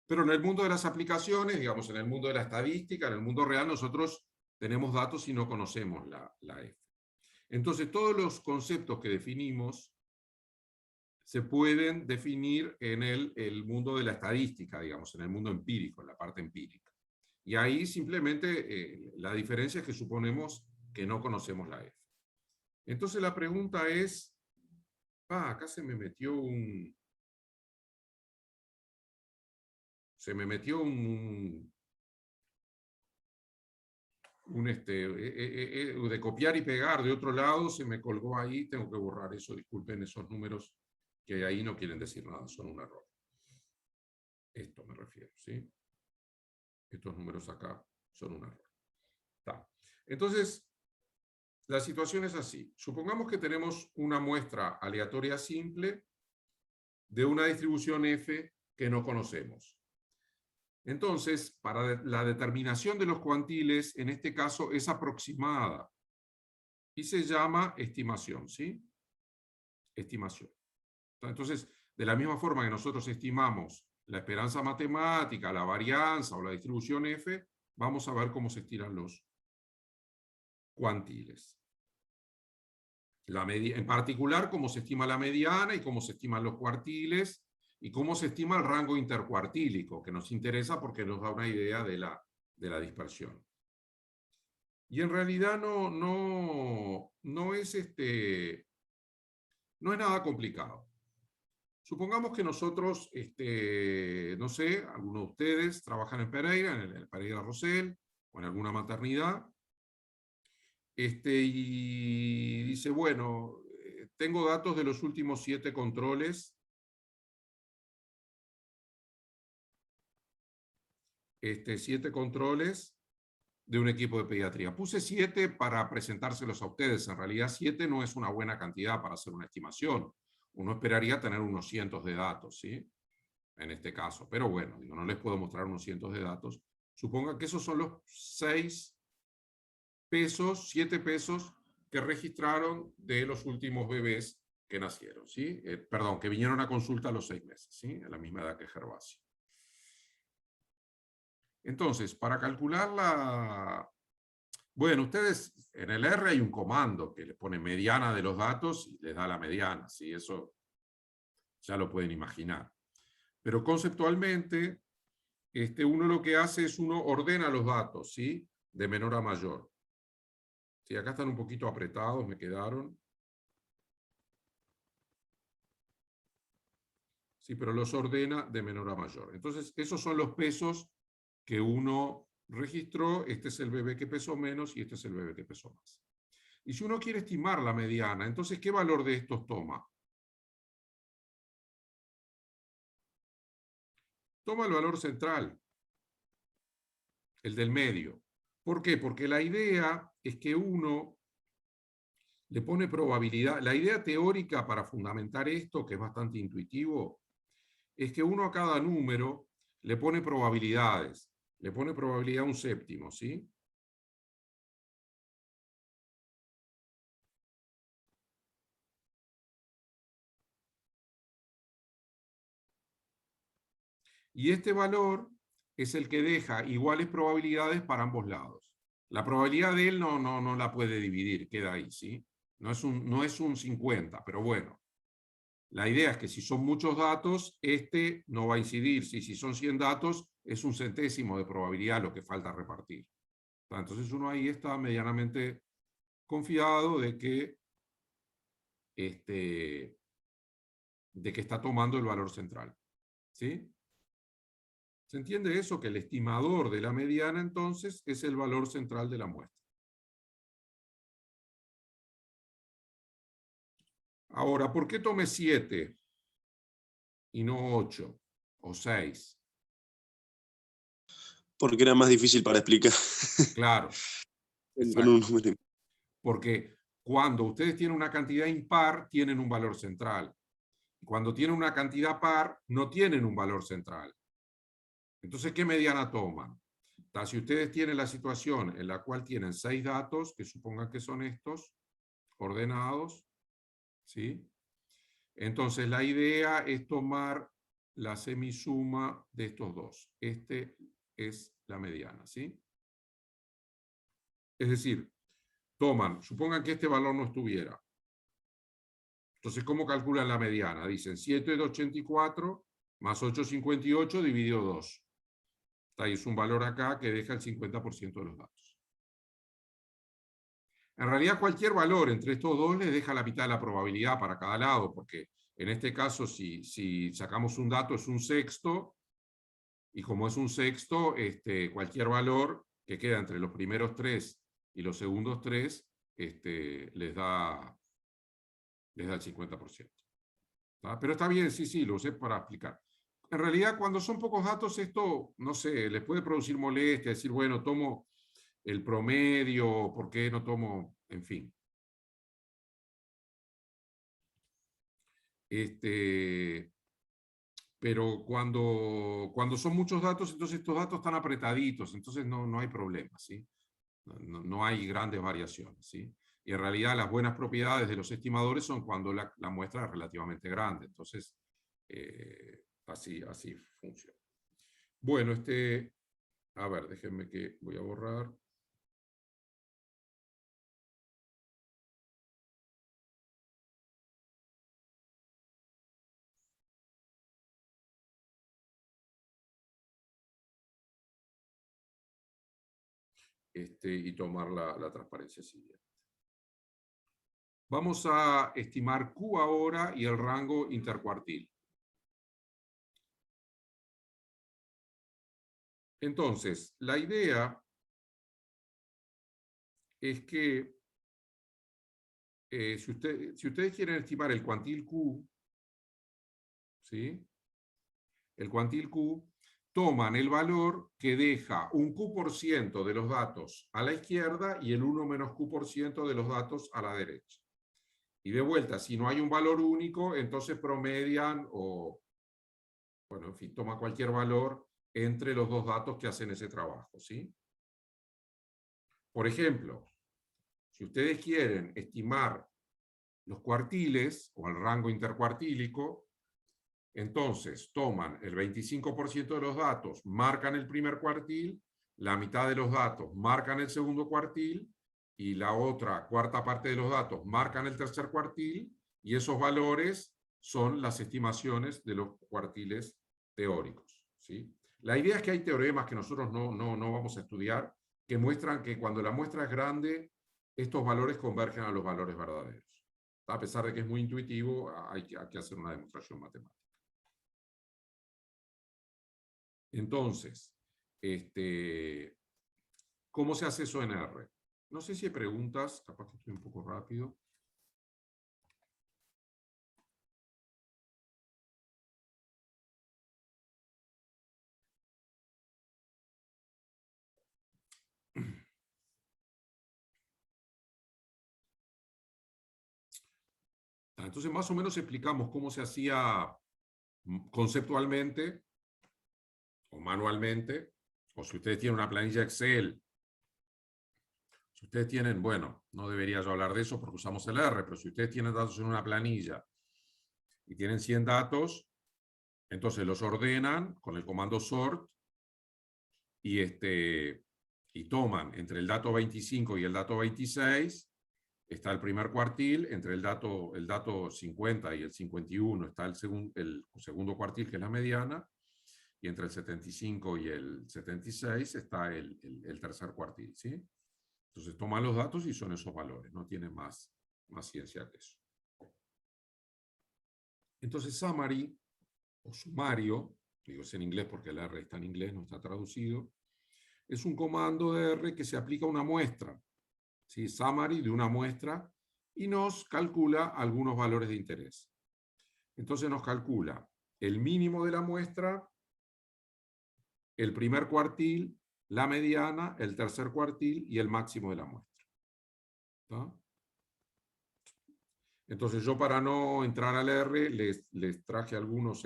Pero en el mundo de las aplicaciones, digamos, en el mundo de la estadística, en el mundo real, nosotros tenemos datos y no conocemos la F. Entonces, todos los conceptos que definimos se pueden definir en el mundo de la estadística, digamos, en el mundo empírico, en la parte empírica. Y ahí simplemente la diferencia es que suponemos que no conocemos la F. Entonces la pregunta es, acá se me metió un de copiar y pegar de otro lado, se me colgó ahí, tengo que borrar eso, disculpen, esos números que ahí no quieren decir nada, son un error. Esto me refiero, ¿sí? Estos números acá son un error. Está. Entonces, la situación es así. Supongamos que tenemos una muestra aleatoria simple de una distribución F que no conocemos. Entonces, para la determinación de los cuantiles, en este caso es aproximada y se llama estimación, ¿sí? Estimación. Entonces, de la misma forma que nosotros estimamos la esperanza matemática, la varianza o la distribución F, vamos a ver cómo se estiran los cuantiles. En particular, cómo se estima la mediana y cómo se estiman los cuartiles y cómo se estima el rango intercuartílico, que nos interesa porque nos da una idea de la dispersión. Y en realidad no es nada complicado. Supongamos que nosotros, no sé, algunos de ustedes trabajan en Pereira, en el Pereira Rosell, o en alguna maternidad, y dice, bueno, tengo datos de los últimos 7 controles. 7 controles de un equipo de pediatría. Puse 7 para presentárselos a ustedes. En realidad 7 no es una buena cantidad para hacer una estimación. Uno esperaría tener unos cientos de datos, ¿sí? En este caso. Pero bueno, no les puedo mostrar unos cientos de datos. Suponga que esos son los 7 pesos que registraron de los últimos bebés que nacieron, ¿sí? Perdón, que vinieron a consulta a los 6 meses, ¿sí? A la misma edad que Gervasio. Entonces, para calcular bueno, ustedes en el R hay un comando que le pone mediana de los datos y les da la mediana, ¿sí? Eso ya lo pueden imaginar. Pero conceptualmente, uno lo que hace es uno ordena los datos, ¿sí? De menor a mayor. Sí, acá están un poquito apretados, me quedaron. Sí, pero los ordena de menor a mayor. Entonces, esos son los pesos que uno registró. Este es el bebé que pesó menos y este es el bebé que pesó más. Y si uno quiere estimar la mediana, entonces, ¿qué valor de estos toma? Toma el valor central, el del medio. ¿Por qué? Porque la idea es que uno le pone probabilidad. La idea teórica para fundamentar esto, que es bastante intuitivo, es que uno a cada número le pone probabilidades. Le pone probabilidad a un séptimo, ¿sí? Y este valor es el que deja iguales probabilidades para ambos lados. La probabilidad de él no la puede dividir, queda ahí, ¿sí? No es un 50, pero bueno. La idea es que si son muchos datos, este no va a incidir. Si son 100 datos, es un centésimo de probabilidad lo que falta repartir. Entonces uno ahí está medianamente confiado de que está tomando el valor central. ¿Sí? ¿Se entiende eso? Que el estimador de la mediana, entonces, es el valor central de la muestra. Ahora, ¿por qué tomé 7 y no 8 o 6? Porque era más difícil para explicar Claro, con un número. porque cuando ustedes tienen una cantidad impar, tienen un valor central. Cuando tienen una cantidad par, no tienen un valor central. Entonces, ¿qué mediana toman? Si ustedes tienen la situación en la cual tienen 6 datos, que supongan que son estos, ordenados, ¿sí? Entonces, la idea es tomar la semisuma de estos dos. Este es la mediana, ¿sí? Es decir, supongan que este valor no estuviera. Entonces, ¿cómo calculan la mediana? Dicen 7,84 más 8,58 dividido 2. Ahí es un valor acá que deja el 50% de los datos. En realidad, cualquier valor entre estos dos les deja la mitad de la probabilidad para cada lado, porque en este caso, si sacamos un dato, es un sexto, y como es un sexto, cualquier valor que queda entre los primeros 3 y los segundos 3 les da el 50%. Pero está bien, sí, lo usé para explicar. En realidad, cuando son pocos datos, esto, no sé, les puede producir molestia, decir, bueno, tomo el promedio, ¿por qué no tomo? En fin. Pero cuando son muchos datos, entonces estos datos están apretaditos, entonces no hay problema, ¿sí? No hay grandes variaciones, ¿sí? Y en realidad las buenas propiedades de los estimadores son cuando la muestra es relativamente grande, entonces así funciona. Bueno, a ver, déjenme que voy a borrar. Y tomar la transparencia siguiente. Vamos a estimar Q ahora y el rango intercuartil. Entonces, la idea es que si ustedes quieren estimar el cuantil Q, ¿sí? El cuantil Q, toman el valor que deja un Q% de los datos a la izquierda y el 1 menos Q% de los datos a la derecha. Y de vuelta, si no hay un valor único, entonces promedian o, bueno, en fin, toma cualquier valor entre los dos datos que hacen ese trabajo, ¿sí? Por ejemplo, si ustedes quieren estimar los cuartiles o el rango intercuartílico, entonces toman el 25% de los datos, marcan el primer cuartil, la mitad de los datos marcan el segundo cuartil y la otra cuarta parte de los datos marcan el tercer cuartil, y esos valores son las estimaciones de los cuartiles teóricos, ¿sí? La idea es que hay teoremas que nosotros no vamos a estudiar que muestran que cuando la muestra es grande, estos valores convergen a los valores verdaderos. A pesar de que es muy intuitivo, hay que hacer una demostración matemática. Entonces, ¿cómo se hace eso en R? No sé si hay preguntas, capaz que estoy un poco rápido. Entonces, más o menos explicamos cómo se hacía conceptualmente o manualmente, o si ustedes tienen una planilla Excel. Si ustedes tienen, bueno, no debería yo hablar de eso porque usamos el R, pero si ustedes tienen datos en una planilla y tienen 100 datos, entonces los ordenan con el comando sort y toman entre el dato 25 y el dato 26, está el primer cuartil, entre el dato 50 y el 51 está el segundo cuartil, que es la mediana, y entre el 75 y el 76 está el tercer cuartil, ¿sí? Entonces toman los datos y son esos valores, no tiene más ciencia que eso. Entonces summary, o sumario, digo es en inglés porque el R está en inglés, no está traducido, es un comando de R que se aplica a una muestra, ¿sí? Summary de una muestra, y nos calcula algunos valores de interés. Entonces nos calcula el mínimo de la muestra, el primer cuartil, la mediana, el tercer cuartil y el máximo de la muestra. ¿Está? Entonces yo, para no entrar al R, les traje algunos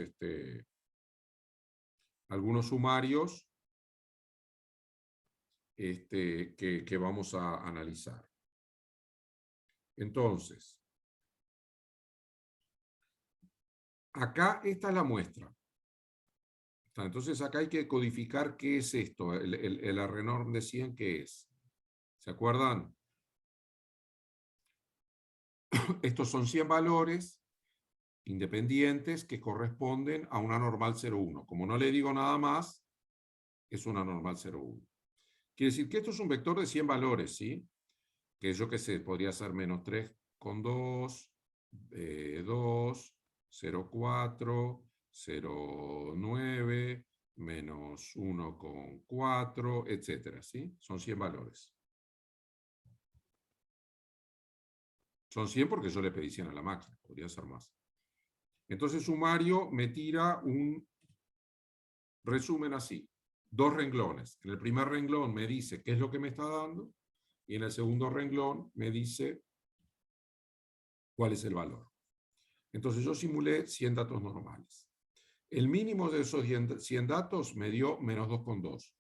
sumarios que vamos a analizar. Entonces, acá esta es la muestra. Entonces acá hay que codificar qué es esto, el R-norm de 100, ¿qué es? ¿Se acuerdan? Estos son 100 valores independientes que corresponden a una normal 0,1. Como no le digo nada más, es una normal 0,1. Quiere decir que esto es un vector de 100 valores, ¿sí? Que yo qué sé, podría ser menos 3,2, 2, 0,4, 0,9, menos 1,4, etcétera, ¿sí? Son 100 valores. Son 100 porque yo le pedí 100 a la máquina, podría ser más. Entonces sumario me tira un resumen así. 2 renglones. En el primer renglón me dice qué es lo que me está dando, y en el segundo renglón me dice cuál es el valor. Entonces yo simulé 100 datos normales. El mínimo de esos 100 datos me dio menos 2,2.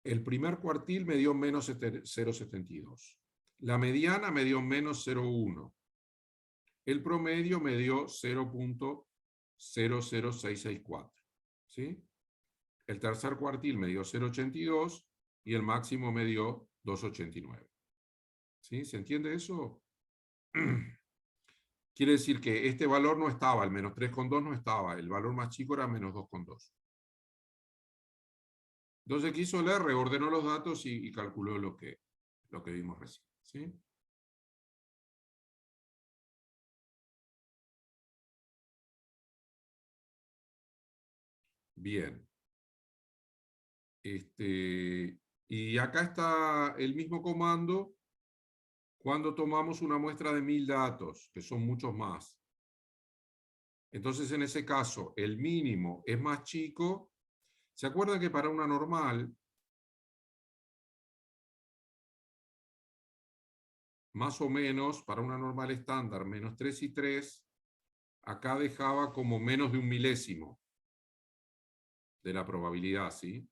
El primer cuartil me dio menos 0,72. La mediana me dio menos 0,1. El promedio me dio 0,00664. ¿Sí? El tercer cuartil me dio 0,82 y el máximo me dio 2,89. ¿Sí? ¿Se entiende eso? Quiere decir que este valor no estaba, el menos 3,2 no estaba, el valor más chico era menos 2,2. Entonces, ¿qué hizo el R? Ordenó los datos y calculó lo que vimos recién. ¿Sí? Bien. Y acá está el mismo comando cuando tomamos una muestra de 1000 datos, que son muchos más. Entonces, en ese caso, el mínimo es más chico. ¿Se acuerdan que para una normal, más o menos, para una normal estándar, menos 3 y 3, acá dejaba como menos de 1 milésimo de la probabilidad, ¿sí?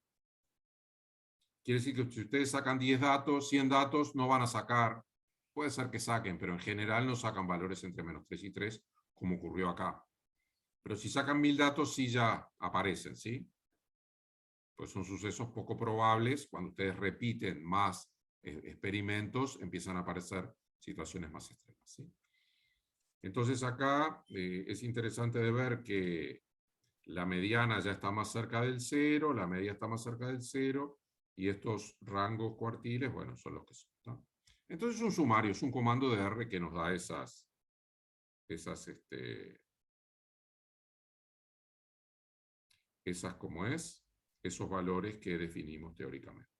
Quiere decir que si ustedes sacan 10 datos, 100 datos, no van a sacar, puede ser que saquen, pero en general no sacan valores entre menos 3 y 3, como ocurrió acá. Pero si sacan 1000 datos, sí ya aparecen, ¿sí? Pues son sucesos poco probables. Cuando ustedes repiten más experimentos, empiezan a aparecer situaciones más extremas, ¿sí? Entonces acá es interesante de ver que la mediana ya está más cerca del 0, la media está más cerca del 0, y estos rangos cuartiles, bueno, son los que son, ¿no? Entonces es un sumario, es un comando de R que nos da esas como es, esos valores que definimos teóricamente.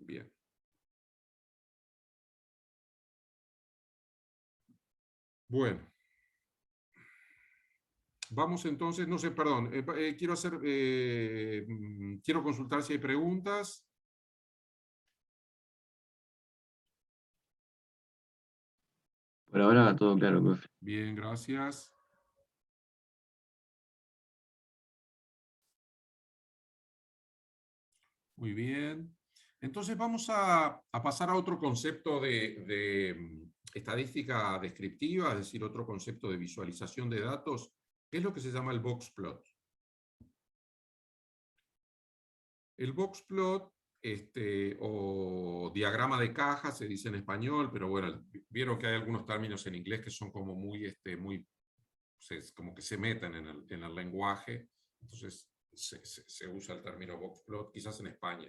Bien. Bueno. Vamos entonces, no sé, perdón, quiero consultar si hay preguntas. Por ahora todo claro, profe. Bien, gracias. Muy bien. Entonces vamos a pasar a otro concepto de estadística descriptiva, es decir, otro concepto de visualización de datos, que es lo que se llama el box plot. El boxplot, o diagrama de caja, se dice en español, pero bueno, vieron que hay algunos términos en inglés que son como muy, como que se meten en el lenguaje, entonces se usa el término boxplot, quizás en España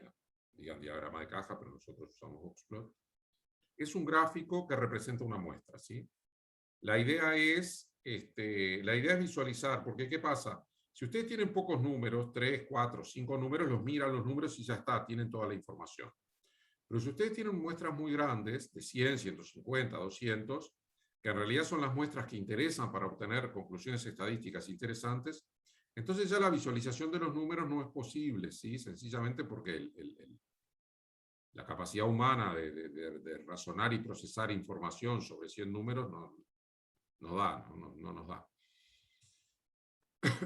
digan diagrama de caja, pero nosotros usamos boxplot. Es un gráfico que representa una muestra, ¿sí? La idea es visualizar, porque ¿qué pasa? Si ustedes tienen pocos números, 3, 4, 5 números, los miran los números y ya está, tienen toda la información. Pero si ustedes tienen muestras muy grandes, de 100, 150, 200, que en realidad son las muestras que interesan para obtener conclusiones estadísticas interesantes, entonces ya la visualización de los números no es posible, ¿sí? Sencillamente porque la capacidad humana de razonar y procesar información sobre 100 números no nos da.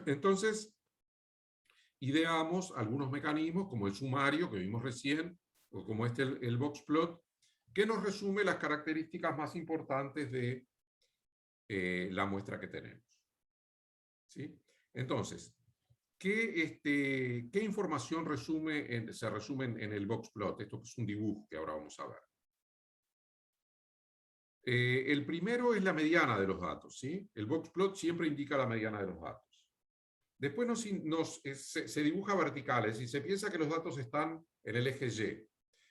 Entonces, ideamos algunos mecanismos como el sumario que vimos recién, o como el boxplot, que nos resume las características más importantes de la muestra que tenemos. ¿Sí? Entonces, ¿qué información se resume en el boxplot? Esto es un dibujo que ahora vamos a ver. El primero es la mediana de los datos, ¿sí? El boxplot siempre indica la mediana de los datos. Después se dibuja vertical, es decir, se piensa que los datos están en el eje Y.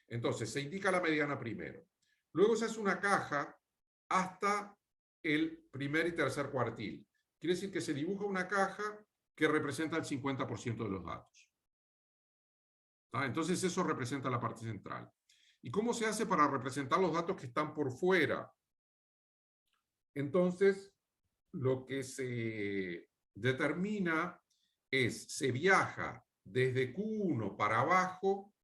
Entonces, se indica la mediana primero. Luego se hace una caja hasta el primer y tercer cuartil. Quiere decir que se dibuja una caja que representa el 50% de los datos. ¿Tá? Entonces, eso representa la parte central. ¿Y cómo se hace para representar los datos que están por fuera? Entonces, lo que se determina se viaja desde Q1 para abajo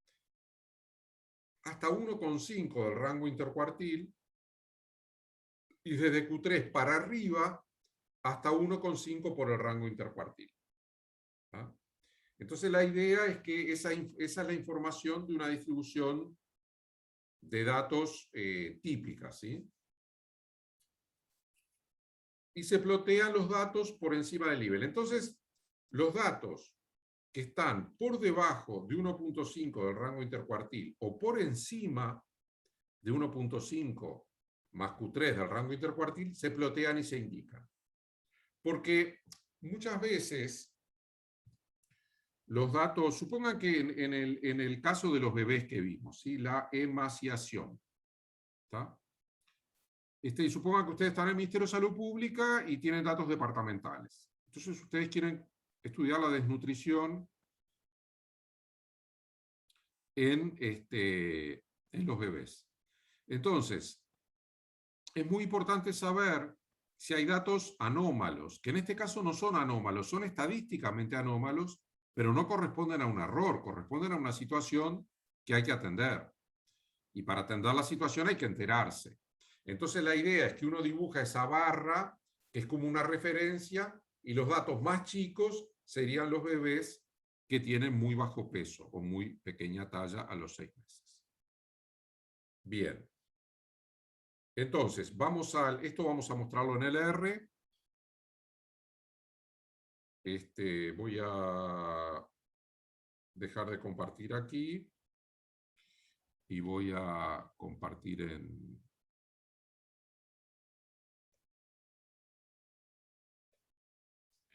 hasta 1,5 del rango intercuartil y desde Q3 para arriba hasta 1,5 por el rango intercuartil. ¿Ah? Entonces la idea es que esa es la información de una distribución de datos típica, ¿sí? Y se plotean los datos por encima del nivel. Entonces, los datos que están por debajo de 1,5 del rango intercuartil o por encima de 1,5 más Q3 del rango intercuartil se plotean y se indican. Porque muchas veces los datos, supongan que en el caso de los bebés que vimos, ¿sí? La emaciación. ¿Está? Y supongan que ustedes están en el Ministerio de Salud Pública y tienen datos departamentales. Entonces ustedes quieren estudiar la desnutrición en los bebés. Entonces, es muy importante saber si hay datos anómalos, que en este caso no son anómalos, son estadísticamente anómalos, pero no corresponden a un error, corresponden a una situación que hay que atender. Y para atender la situación hay que enterarse. Entonces la idea es que uno dibuja esa barra, que es como una referencia, y los datos más chicos serían los bebés que tienen muy bajo peso o muy pequeña talla a los 6 meses. Bien. Entonces, esto vamos a mostrarlo en el R. Voy a dejar de compartir aquí y voy a compartir en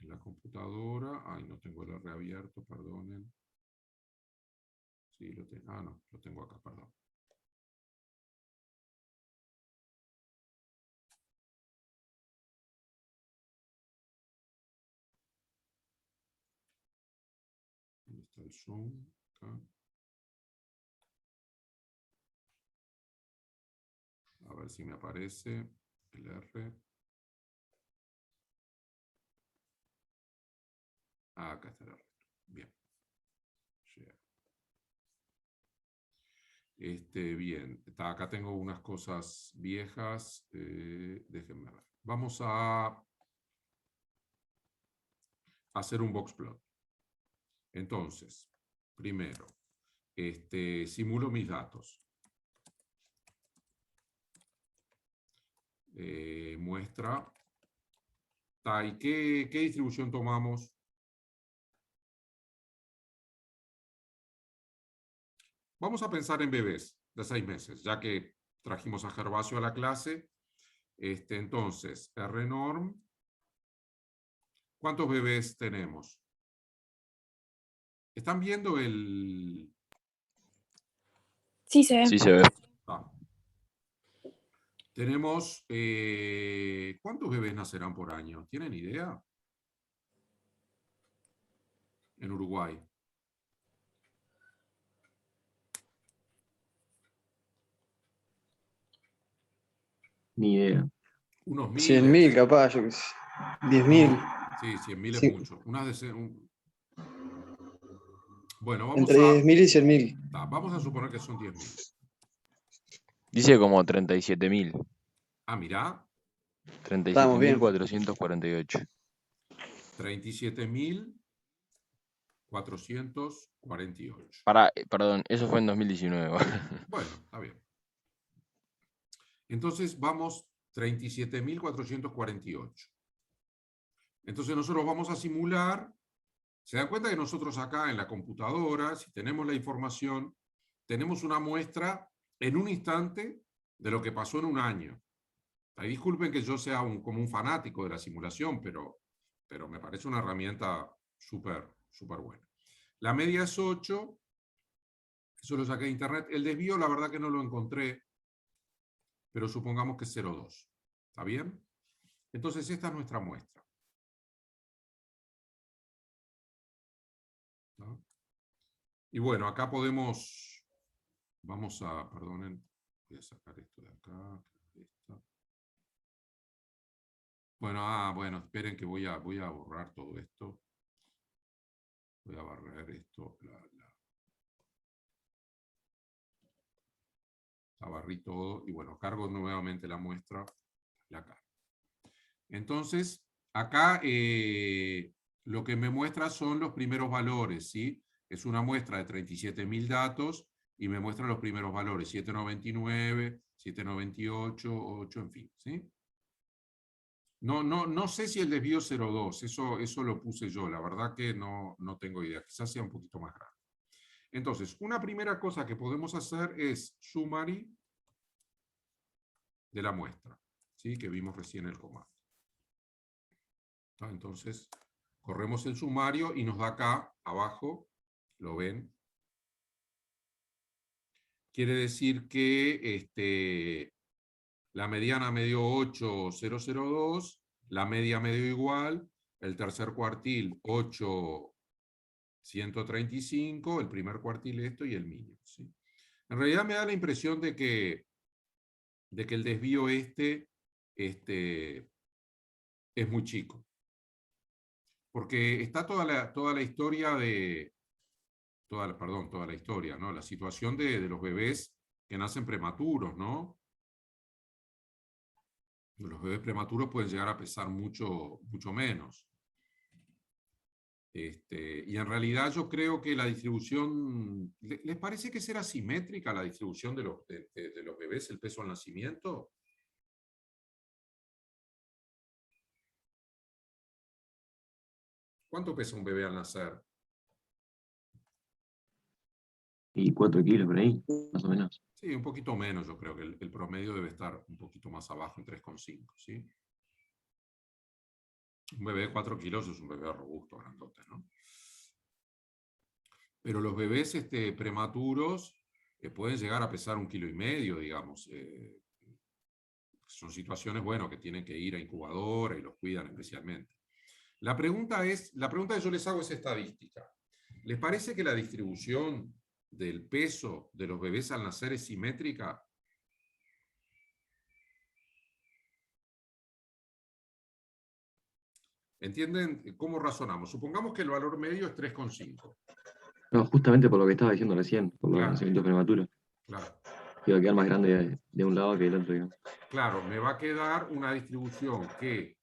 la computadora. Ay, no tengo el R abierto, perdonen. Sí, lo tengo. Ah, no, lo tengo acá, perdón. ¿Dónde está el Zoom? Acá. A ver si me aparece el R. Ah, acá está el R. Bien. Bien. Acá tengo unas cosas viejas. Déjenme ver. Vamos a hacer un boxplot. Entonces, primero, simulo mis datos. Muestra. ¿Y qué distribución tomamos? Vamos a pensar en bebés de 6 meses, ya que trajimos a Gervasio a la clase. Entonces, Rnorm. ¿Cuántos bebés tenemos? ¿Están viendo el...? Sí se ve. Sí se ve. Ah. Tenemos... ¿cuántos bebés nacerán por año? ¿Tienen idea? En Uruguay. Ni idea. Unos 100.000 miles. capaz, yo qué sé. 10.000. Sí, 100.000 Sí. es mucho. Bueno, Entre 10.000 y 100.000. vamos a suponer que son 10.000. Dice como 37.000. Ah, mirá, Estamos bien. 37.448. 37.448. Perdón, eso fue en 2019. Bueno, está bien. Entonces vamos 37.448. Entonces nosotros vamos a simular. Se dan cuenta que nosotros acá en la computadora, si tenemos la información, tenemos una muestra en un instante de lo que pasó en un año. Ahí disculpen que yo sea como un fanático de la simulación, pero me parece una herramienta súper buena. La media es 8, eso lo saqué de internet. El desvío, la verdad que no lo encontré, pero supongamos que es 0,2. ¿Está bien? Entonces esta es nuestra muestra. ¿No? Y bueno, acá podemos, perdonen, voy a sacar esto de acá. Bueno, esperen que voy a borrar todo esto. Voy a barrer esto. La barrí todo y bueno, cargo nuevamente la muestra. La cargo. Entonces, acá lo que me muestra son los primeros valores, ¿sí? Es una muestra de 37.000 datos y me muestra los primeros valores, 799, 798, 8, en fin, ¿sí? No sé si el desvío 0,2, eso lo puse yo, la verdad que no tengo idea, quizás sea un poquito más grande. Entonces, una primera cosa que podemos hacer es summary de la muestra, ¿sí? Que vimos recién el comando. Entonces, corremos el sumario y nos da acá, abajo, ¿lo ven? Quiere decir que la mediana me dio 8,002, la media me dio igual, el tercer cuartil 8,135, el primer cuartil esto y el mínimo, ¿sí? En realidad me da la impresión de que el desvío es muy chico. Porque está toda la historia de... toda la historia, ¿no? La situación de los bebés que nacen prematuros, ¿no? Los bebés prematuros pueden llegar a pesar mucho menos. Y en realidad yo creo que la distribución... ¿Les parece que será simétrica la distribución de los bebés, el peso al nacimiento? ¿Cuánto pesa un bebé al nacer? Y 4 kilos por ahí, más o menos. Sí, un poquito menos, yo creo que el promedio debe estar un poquito más abajo, en 3,5, ¿sí? Un bebé de 4 kilos es un bebé robusto, grandote, ¿no? Pero los bebés prematuros pueden llegar a pesar 1,5 kilos, digamos. Son situaciones, bueno, que tienen que ir a incubadora y los cuidan especialmente. La pregunta que yo les hago es estadística. ¿Les parece que la distribución del peso de los bebés al nacer es simétrica? ¿Entienden cómo razonamos? Supongamos que el valor medio es 3,5. No, justamente por lo que estaba diciendo recién, por los Claro. nacimientos prematuros. Claro. Iba a quedar más grande de un lado que del otro, digamos. Claro, me va a quedar una distribución que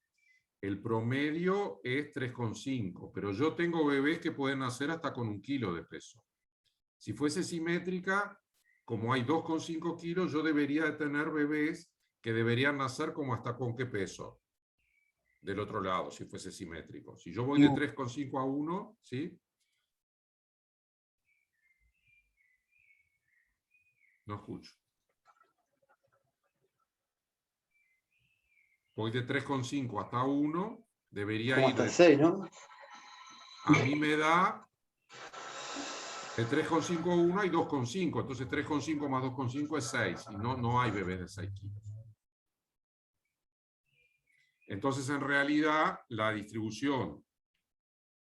el promedio es 3,5, pero yo tengo bebés que pueden nacer hasta con 1 kilo de peso. Si fuese simétrica, como hay 2,5 kilos, yo debería de tener bebés que deberían nacer como hasta con qué peso. Del otro lado, si fuese simétrico. Si yo voy de 3,5 a 1, ¿sí? No escucho. Voy de 3,5 hasta 1. Debería Como ir hasta de... 6, ¿no? A mí me da de 3,5 a 1 y 2,5. Entonces 3,5 más 2,5 es 6. Y no hay bebés de 6 kilos. Entonces, en realidad, la distribución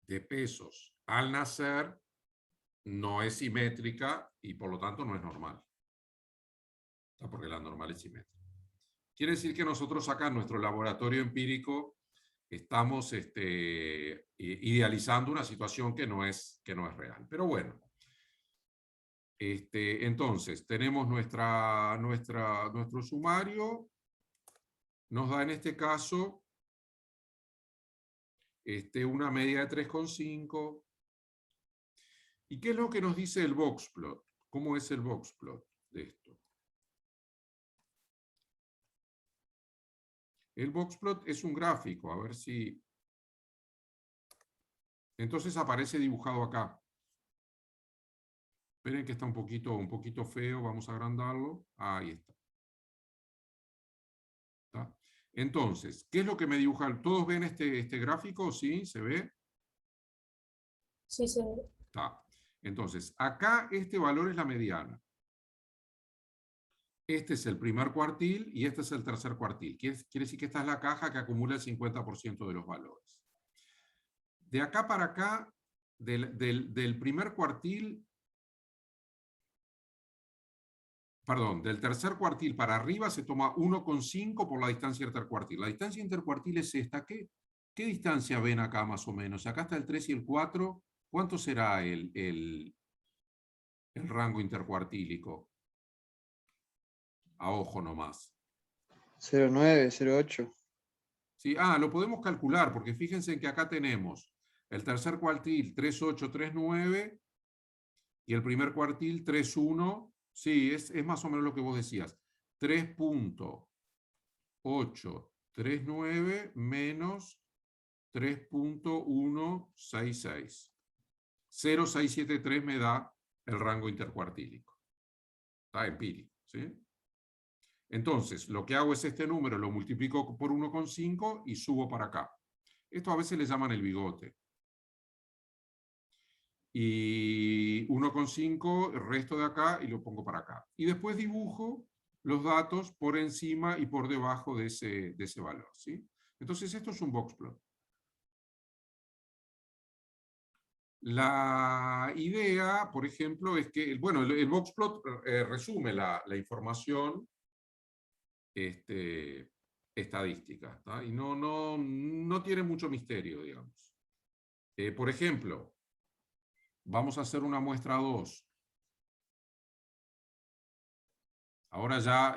de pesos al nacer no es simétrica y por lo tanto no es normal. Porque la normal es simétrica. Quiere decir que nosotros acá en nuestro laboratorio empírico estamos idealizando una situación que no es real. Pero bueno, entonces tenemos nuestro sumario, nos da en este caso una media de 3,5. ¿Y qué es lo que nos dice el boxplot? ¿Cómo es el boxplot de esto? El boxplot es un gráfico, a ver si... Entonces aparece dibujado acá. Esperen que está un poquito feo, vamos a agrandarlo. Ahí está. ¿Está? Entonces, ¿qué es lo que me dibuja? ¿Todos ven este gráfico? ¿Sí? ¿Se ve? Sí, se ve. Está. Entonces, acá este valor es la mediana. Este es el primer cuartil y este es el tercer cuartil. Quiere decir que esta es la caja que acumula el 50% de los valores. De acá para acá, del primer cuartil, perdón, del tercer cuartil para arriba se toma 1,5 por la distancia intercuartil. La distancia intercuartil es esta. ¿Qué distancia ven acá más o menos? Acá está el 3 y el 4. ¿Cuánto será el rango intercuartílico? A ojo nomás. 0,9, 0,8. ¿Sí? Lo podemos calcular, porque fíjense que acá tenemos el tercer cuartil 3,8, 3,9 y el primer cuartil 3,1. Sí, es más o menos lo que vos decías. 3,839 menos 3,166. 0,673 me da el rango intercuartílico. Está empírico, ¿sí? Entonces, lo que hago es este número, lo multiplico por 1,5 y subo para acá. Esto a veces le llaman el bigote. Y 1,5, el resto de acá, y lo pongo para acá. Y después dibujo los datos por encima y por debajo de ese valor, ¿sí? Entonces, esto es un boxplot. La idea, por ejemplo, es que, bueno, el boxplot resume la información estadística, ¿tá? Y no tiene mucho misterio, digamos. Por ejemplo, vamos a hacer una muestra 2. Ahora ya...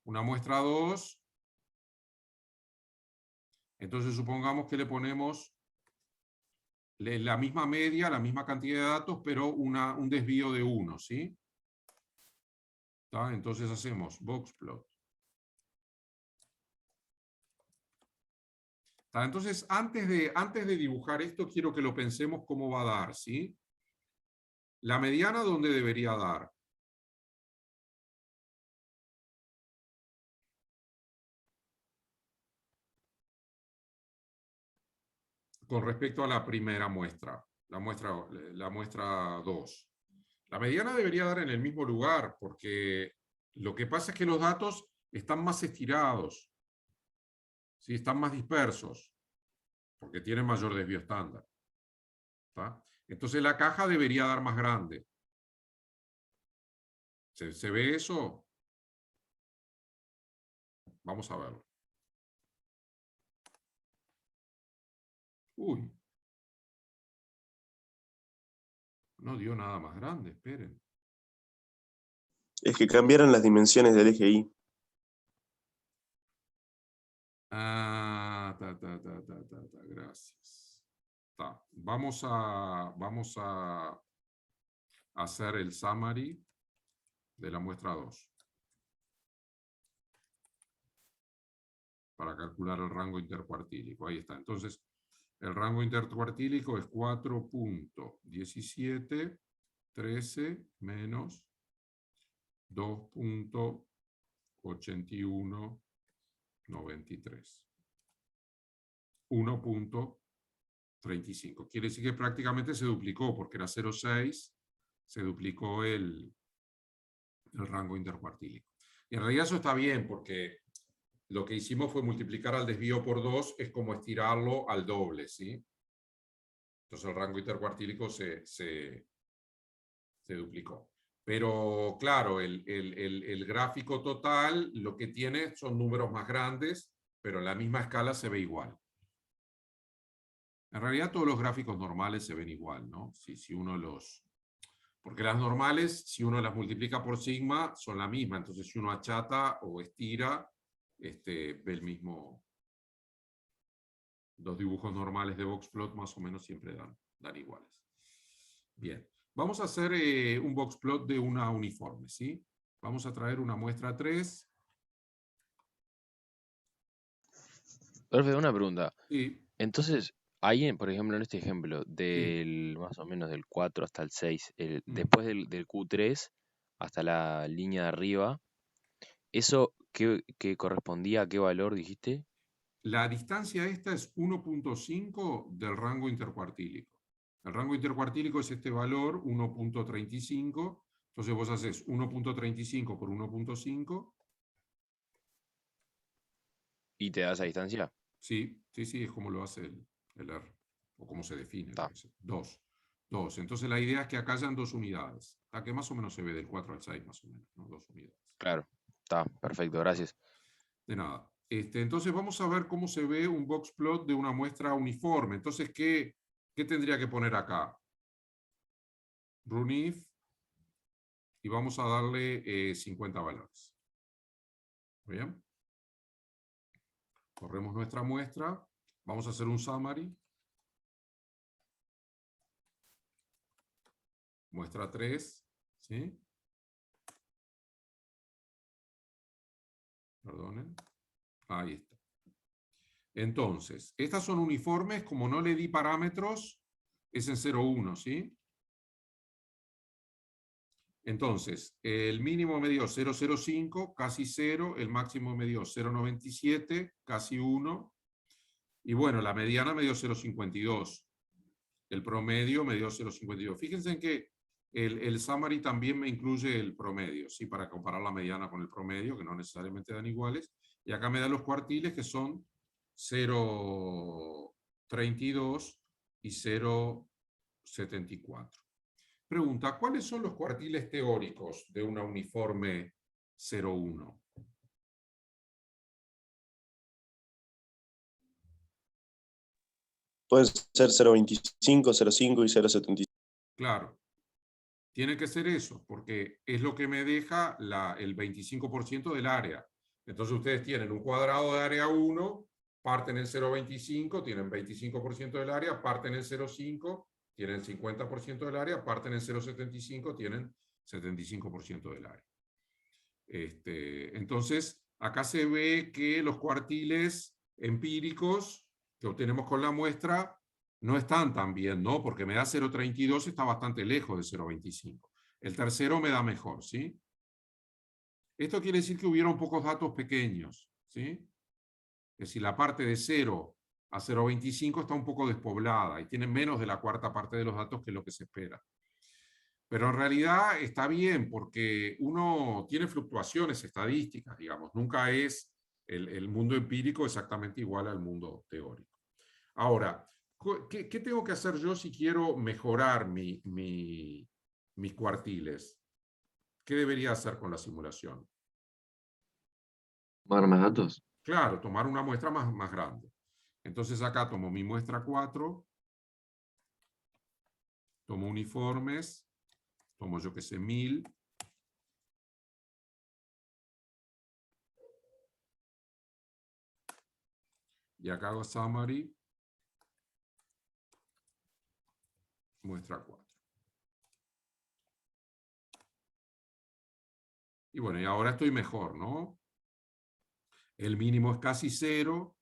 una muestra 2. Entonces supongamos que le ponemos la misma media, la misma cantidad de datos, pero un desvío de 1, ¿sí? ¿Tá? Entonces hacemos boxplot. ¿Tá? Entonces, antes de dibujar esto, quiero que lo pensemos cómo va a dar, ¿sí? La mediana, ¿dónde debería dar? Con respecto a la primera muestra, la muestra 2. La mediana debería dar en el mismo lugar, porque lo que pasa es que los datos están más estirados, ¿sí? Están más dispersos, porque tienen mayor desvío estándar. ¿Tá? Entonces la caja debería dar más grande. ¿Se ve eso? Vamos a verlo. Uy. No dio nada más grande, esperen. Es que cambiaron las dimensiones del eje Y. Gracias. Tá. Vamos a hacer el summary de la muestra 2. Para calcular el rango intercuartílico. Ahí está. Entonces, El rango intercuartílico es 4.1713 menos 2.8193. 1.35. Quiere decir que prácticamente se duplicó, porque era 0.6, se duplicó el rango intercuartílico. Y en realidad eso está bien, porque lo que hicimos fue multiplicar al desvío por 2, es como estirarlo al doble, ¿sí? Entonces el rango intercuartílico se duplicó. Pero claro, el gráfico total lo que tiene son números más grandes, pero en la misma escala se ve igual. En realidad todos los gráficos normales se ven igual, ¿no? Si uno los... Porque las normales, si uno las multiplica por sigma, son la misma. Entonces si uno achata o estira, ve el mismo... Los dibujos normales de boxplot más o menos siempre dan iguales. Bien, vamos a hacer un boxplot de una uniforme, ¿sí? Vamos a traer una muestra 3. Profe, una pregunta. Y Entonces, ahí, por ejemplo, en este ejemplo, del más o menos del 4 hasta el 6, después del Q3 hasta la línea de arriba, ¿eso qué correspondía a qué valor dijiste? la distancia esta es 1.5 del rango intercuartílico. El rango intercuartílico es este valor, 1.35. Entonces vos haces 1.35 por 1.5. ¿Y te da esa distancia? Sí, es como lo hace el R, o como se define. Está. 2. Entonces la idea es que acá hayan 2 unidades. Acá que más o menos se ve del 4 al 6, más o menos, ¿no? 2 unidades. Claro, está, perfecto, gracias. De nada. Entonces vamos a ver cómo se ve un boxplot de una muestra uniforme. Entonces, ¿qué tendría que poner acá? Runif, y vamos a darle 50 valores. ¿Bien? Corremos nuestra muestra. Vamos a hacer un summary. Muestra 3. ¿Sí? Perdonen. Ahí está. Entonces, estas son uniformes. Como no le di parámetros, es en 0,1, ¿sí? Entonces, el mínimo me dio 0,05, casi 0. El máximo me dio 0,97, casi 1. Y bueno, la mediana me dio 0,52. El promedio me dio 0,52. Fíjense en que el summary también me incluye el promedio, ¿sí? Para comparar la mediana con el promedio, que no necesariamente dan iguales. Y acá me da los cuartiles, que son 0,32 y 0,74. Pregunta, ¿cuáles son los cuartiles teóricos de una uniforme 0,1? Puede ser 0.25, 0.5 y 0.75. Claro, tiene que ser eso, porque es lo que me deja el 25% del área. Entonces ustedes tienen un cuadrado de área 1, parten en 0,25, tienen 25% del área, parten en 0,5, tienen 50% del área, parten en 0,75, tienen 75% del área. Entonces, acá se ve que los cuartiles empíricos que obtenemos con la muestra no están tan bien, ¿no? Porque me da 0,32, está bastante lejos de 0,25. El tercero me da mejor, ¿sí? Esto quiere decir que hubieron pocos datos pequeños, ¿sí? Es decir, la parte de 0 a 0,25 está un poco despoblada y tiene menos de la cuarta parte de los datos que lo que se espera. Pero en realidad está bien porque uno tiene fluctuaciones estadísticas, digamos. Nunca es el mundo empírico exactamente igual al mundo teórico. Ahora, ¿qué tengo que hacer yo si quiero mejorar mis cuartiles? ¿Qué debería hacer con la simulación? ¿Tomar más datos? Claro, tomar una muestra más grande. Entonces acá tomo mi muestra 4, tomo uniformes, tomo yo que sé 1000. Y acá hago summary, muestra 4. Y bueno, y ahora estoy mejor, ¿no? El mínimo es casi 0.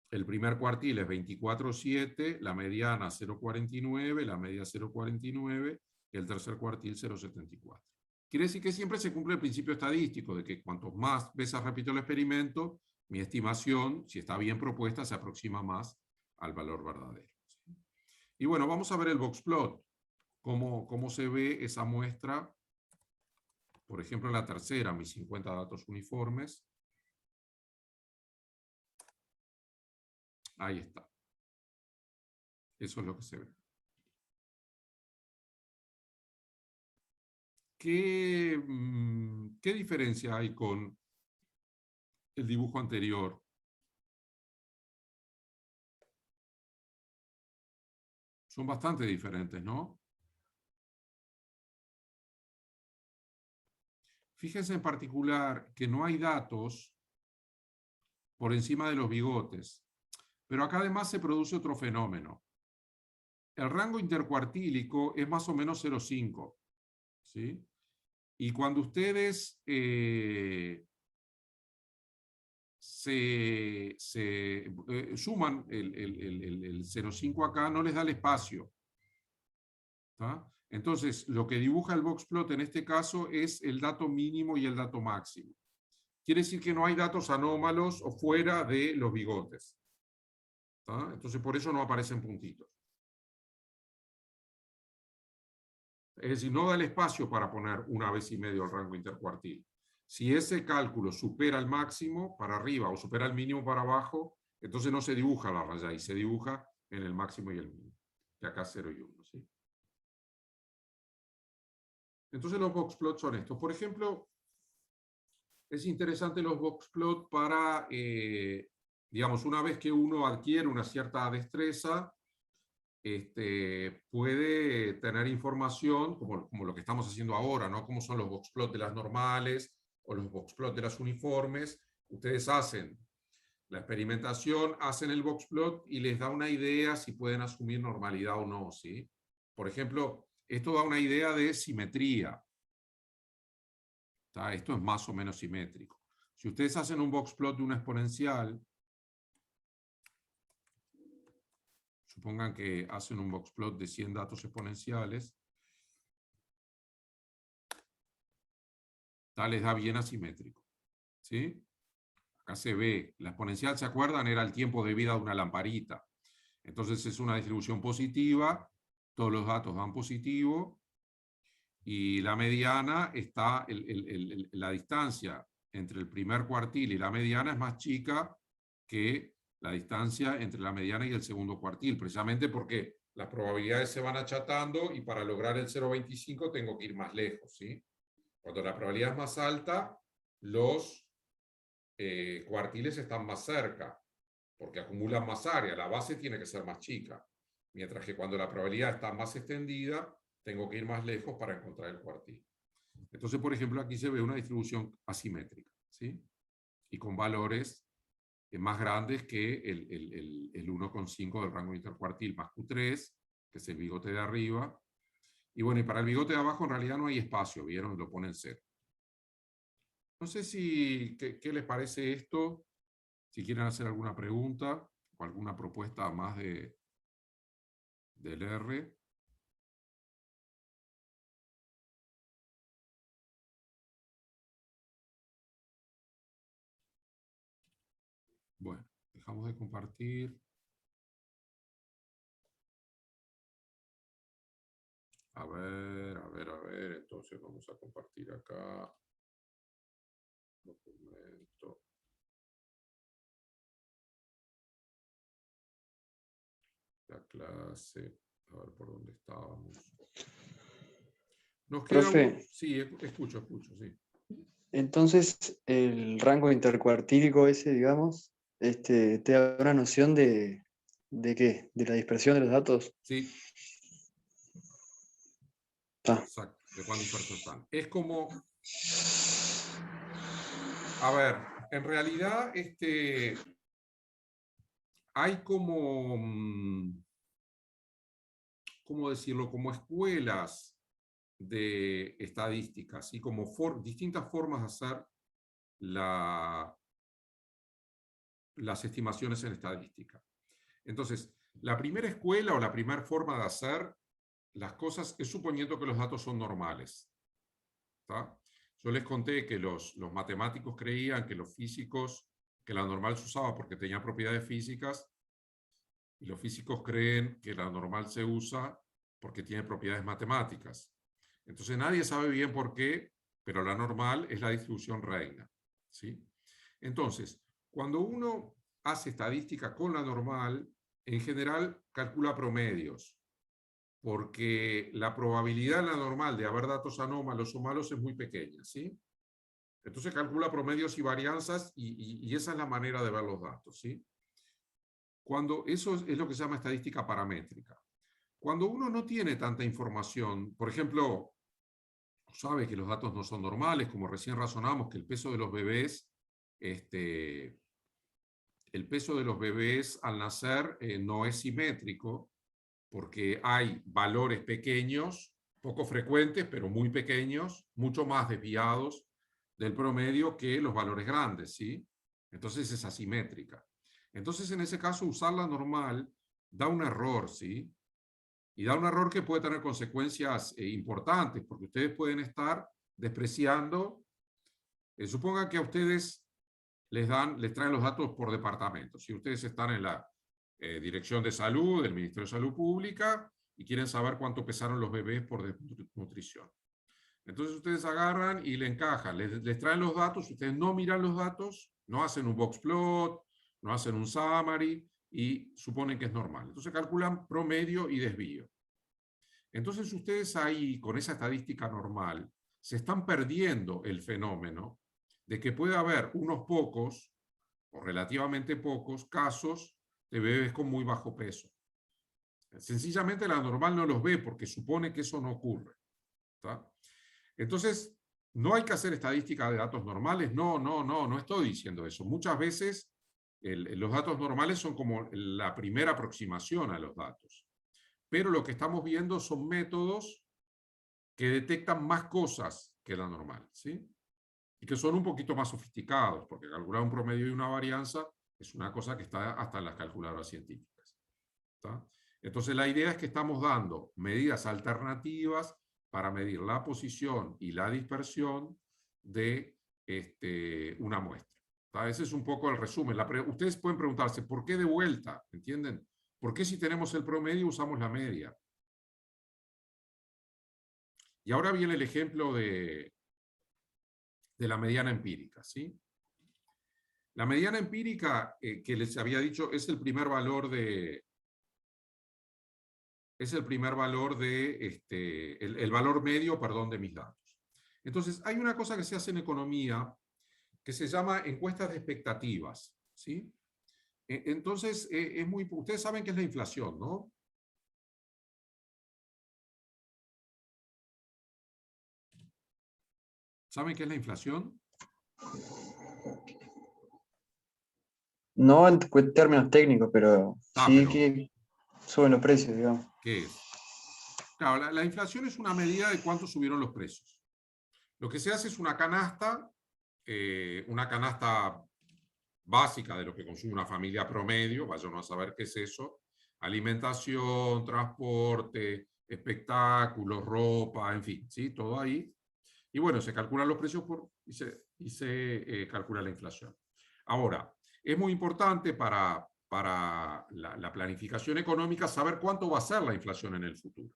el primer cuartil es 24,7, la mediana 0,49, la media 0,49 y el tercer cuartil 0,74. Quiere decir que siempre se cumple el principio estadístico de que cuanto más veces repito el experimento, mi estimación, si está bien propuesta, se aproxima más al valor verdadero. Y bueno, vamos a ver el boxplot. Cómo se ve esa muestra, por ejemplo, en la tercera, mis 50 datos uniformes. Ahí está. Eso es lo que se ve. ¿Qué diferencia hay con el dibujo anterior? Son bastante diferentes, ¿no? Fíjense en particular que no hay datos por encima de los bigotes. Pero acá además se produce otro fenómeno. El rango intercuartílico es más o menos 0,5. ¿Sí? Y cuando ustedes suman el 0,5 acá, no les da el espacio. ¿Tá? Entonces, lo que dibuja el boxplot en este caso es el dato mínimo y el dato máximo. Quiere decir que no hay datos anómalos o fuera de los bigotes. ¿Tá? Entonces, por eso no aparecen puntitos. Es decir, no da el espacio para poner 1,5 veces el rango intercuartil. Si ese cálculo supera el máximo para arriba o supera el mínimo para abajo, entonces no se dibuja la raya y se dibuja en el máximo y el mínimo. Que acá 0 y 1. ¿Sí? Entonces los boxplots son estos. Por ejemplo, es interesante los boxplots para, digamos, una vez que uno adquiere una cierta destreza, puede tener información, como lo que estamos haciendo ahora, ¿no? Como son los boxplots de las normales o los boxplots de las uniformes. Ustedes hacen la experimentación, hacen el boxplot y les da una idea si pueden asumir normalidad o no, ¿sí? Por ejemplo, esto da una idea de simetría. ¿Tá? Esto es más o menos simétrico. Si ustedes hacen un boxplot de una exponencial, supongan que hacen un boxplot de 100 datos exponenciales, les da bien asimétrico. ¿Sí? Acá se ve, la exponencial, ¿se acuerdan? Era el tiempo de vida de una lamparita. Entonces es una distribución positiva, todos los datos dan positivo, y la mediana está, la distancia entre el primer cuartil y la mediana es más chica que la distancia entre la mediana y el segundo cuartil, precisamente porque las probabilidades se van achatando y para lograr el 0,25 tengo que ir más lejos, ¿sí? Cuando la probabilidad es más alta, los cuartiles están más cerca, porque acumulan más área, la base tiene que ser más chica. Mientras que cuando la probabilidad está más extendida, tengo que ir más lejos para encontrar el cuartil. Entonces, por ejemplo, aquí se ve una distribución asimétrica, ¿sí? Y con valores más grandes que el 1,5 del rango intercuartil más Q3, que es el bigote de arriba. Y bueno, y para el bigote de abajo en realidad no hay espacio, ¿vieron? Lo ponen 0. No sé qué les parece esto, si quieren hacer alguna pregunta o alguna propuesta más del R. Bueno, dejamos de compartir. A ver, entonces vamos a compartir acá. Documento. La clase. A ver por dónde estábamos. Nos queda Profe. Sí, escucho, sí. Entonces, el rango intercuartílico ese, digamos, te da una noción ¿de qué? ¿De la dispersión de los datos? Sí. Exacto, de cuán dispersos están. Es como... A ver, en realidad, hay como... ¿Cómo decirlo? Como escuelas de estadísticas y como distintas formas de hacer las estimaciones en estadística. Entonces, la primera escuela o la primera forma de hacer las cosas es suponiendo que los datos son normales. ¿Tá? Yo les conté que los matemáticos creían que los físicos, que la normal se usaba porque tenía propiedades físicas, y los físicos creen que la normal se usa porque tiene propiedades matemáticas. Entonces nadie sabe bien por qué, pero la normal es la distribución reina, ¿sí? Entonces, cuando uno hace estadística con la normal, en general calcula promedios, porque la probabilidad en la normal de haber datos anómalos o malos es muy pequeña, ¿sí? Entonces calcula promedios y varianzas y esa es la manera de ver los datos, ¿sí? Cuando eso es lo que se llama estadística paramétrica. Cuando uno no tiene tanta información, por ejemplo, sabe que los datos no son normales, como recién razonamos, que el peso de los bebés, el peso de los bebés al nacer no es simétrico, porque hay valores pequeños, poco frecuentes, pero muy pequeños, mucho más desviados del promedio que los valores grandes, ¿sí? Entonces es asimétrica. Entonces, en ese caso, usar la normal da un error, ¿sí? Y da un error que puede tener consecuencias importantes, porque ustedes pueden estar despreciando. Supongan que a ustedes les traen los datos por departamento. Si ustedes están en la Dirección de Salud, del Ministerio de Salud Pública, y quieren saber cuánto pesaron los bebés por desnutrición. Entonces ustedes agarran y le encajan, les traen los datos, ustedes no miran los datos, no hacen un box plot, no hacen un summary, y suponen que es normal. Entonces calculan promedio y desvío. Entonces ustedes ahí, con esa estadística normal, se están perdiendo el fenómeno de que puede haber unos pocos, o relativamente pocos, casos de bebés con muy bajo peso. Sencillamente la normal no los ve porque supone que eso no ocurre. ¿Tá? Entonces, no hay que hacer estadística de datos normales. No estoy diciendo eso. Muchas veces los datos normales son como la primera aproximación a los datos. Pero lo que estamos viendo son métodos que detectan más cosas que la normal, ¿sí? Y que son un poquito más sofisticados, porque calcular un promedio y una varianza es una cosa que está hasta en las calculadoras científicas. ¿Tá? Entonces la idea es que estamos dando medidas alternativas para medir la posición y la dispersión de una muestra. ¿Tá? Ese es un poco el resumen. Ustedes pueden preguntarse, ¿por qué de vuelta? ¿Entienden? ¿Por qué si tenemos el promedio usamos la media? Y ahora viene el ejemplo de la mediana empírica, ¿sí? La mediana empírica, que les había dicho, es el primer valor de... el valor medio, perdón, de mis datos. Entonces, hay una cosa que se hace en economía que se llama encuestas de expectativas, ¿sí? Entonces, ustedes saben qué es la inflación, ¿no? ¿Saben qué es la inflación? No en términos técnicos, pero sí pero, que suben los precios, digamos. ¿qué es? Claro, la inflación es una medida de cuánto subieron los precios. Lo que se hace es una canasta básica de lo que consume una familia promedio, vayan a saber qué es eso, alimentación, transporte, espectáculos, ropa, en fin, ¿sí? Todo ahí. Y bueno, se calculan los precios y se calcula la inflación. Ahora, es muy importante para la planificación económica saber cuánto va a ser la inflación en el futuro.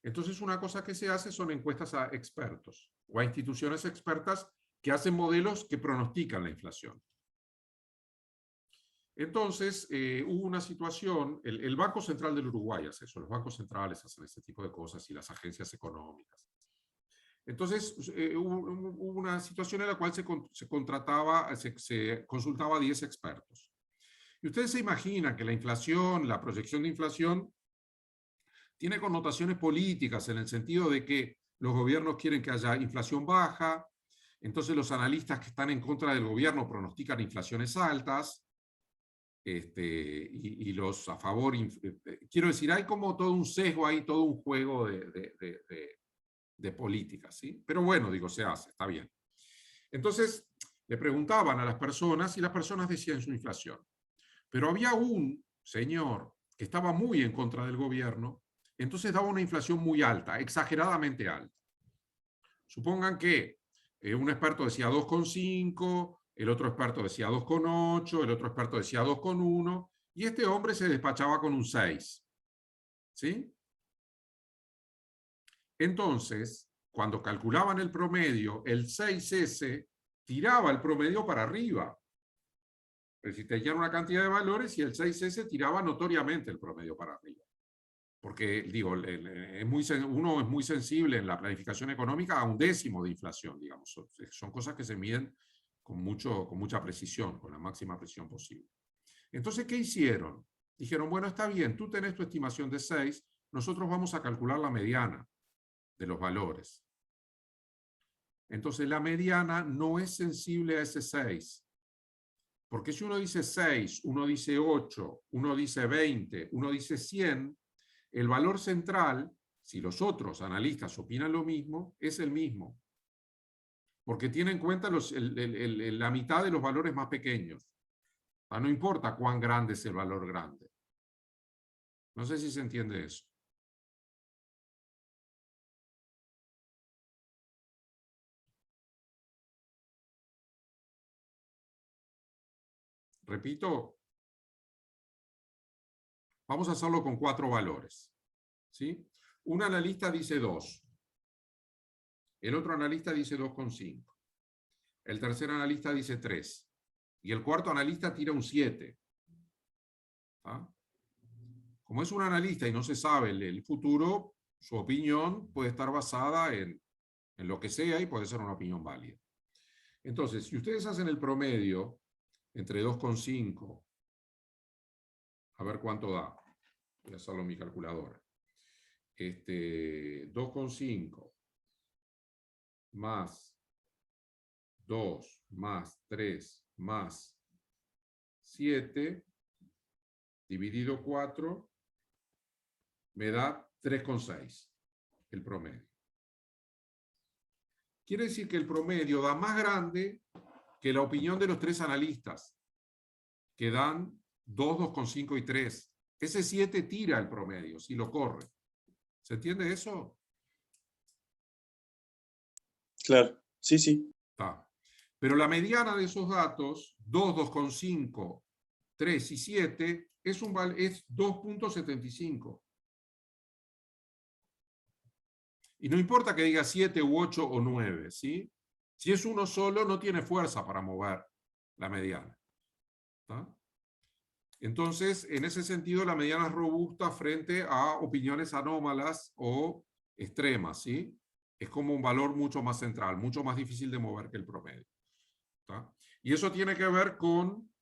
Entonces, una cosa que se hace son encuestas a expertos o a instituciones expertas que hacen modelos que pronostican la inflación. Entonces, hubo una situación, el Banco Central del Uruguay hace eso, los bancos centrales hacen este tipo de cosas y las agencias económicas. Entonces, hubo una situación en la cual se consultaba a 10 expertos. Y ustedes se imaginan que la inflación, la proyección de inflación, tiene connotaciones políticas en el sentido de que los gobiernos quieren que haya inflación baja, entonces los analistas que están en contra del gobierno pronostican inflaciones altas, y los a favor, quiero decir, hay como todo un sesgo ahí, todo un juego de política, ¿sí? Pero bueno, digo, se hace, está bien. Entonces, le preguntaban a las personas y las personas decían su inflación. Pero había un señor que estaba muy en contra del gobierno, entonces daba una inflación muy alta, exageradamente alta. Supongan que un experto decía 2,5, el otro experto decía 2,8, el otro experto decía 2,1, y este hombre se despachaba con un 6. ¿Sí? Entonces, cuando calculaban el promedio, el 6S tiraba el promedio para arriba. Es decir, tenían una cantidad de valores y el 6S tiraba notoriamente el promedio para arriba. Porque, digo, uno es muy sensible en la planificación económica a un décimo de inflación, digamos. Son cosas que se miden con mucha precisión, con la máxima precisión posible. Entonces, ¿qué hicieron? Dijeron, bueno, está bien, tú tenés tu estimación de 6, nosotros vamos a calcular la mediana de los valores. Entonces, la mediana no es sensible a ese 6. Porque si uno dice 6, uno dice 8, uno dice 20, uno dice 100, el valor central, si los otros analistas opinan lo mismo, es el mismo. Porque tiene en cuenta la mitad de los valores más pequeños. O sea, no importa cuán grande es el valor grande. No sé si se entiende eso. Repito, vamos a hacerlo con 4 valores. ¿Sí? Un analista dice 2. El otro analista dice 2,5. El tercer analista dice 3. Y el cuarto analista tira un 7. ¿Ah? Como es un analista y no se sabe el futuro, su opinión puede estar basada en lo que sea y puede ser una opinión válida. Entonces, si ustedes hacen el promedio entre 2,5, a ver cuánto da. Voy a hacerlo en mi calculadora. 2,5 más 2 más 3 más 7 dividido 4 me da 3,6 el promedio. Quiere decir que el promedio da más grande que la opinión de los 3 analistas, que dan 2, 2,5 y 3. Ese 7 tira el promedio, si lo corre. ¿Se entiende eso? Claro, sí, sí. Está. Pero la mediana de esos datos, 2, 2,5, 3 y 7, es 2,75. Y no importa que diga 7 u 8 o 9, ¿sí? Si es uno solo, no tiene fuerza para mover la mediana. ¿Está? Entonces, en ese sentido, la mediana es robusta frente a opiniones anómalas o extremas, ¿sí? Es como un valor mucho más central, mucho más difícil de mover que el promedio. ¿Está? Y eso tiene que ver con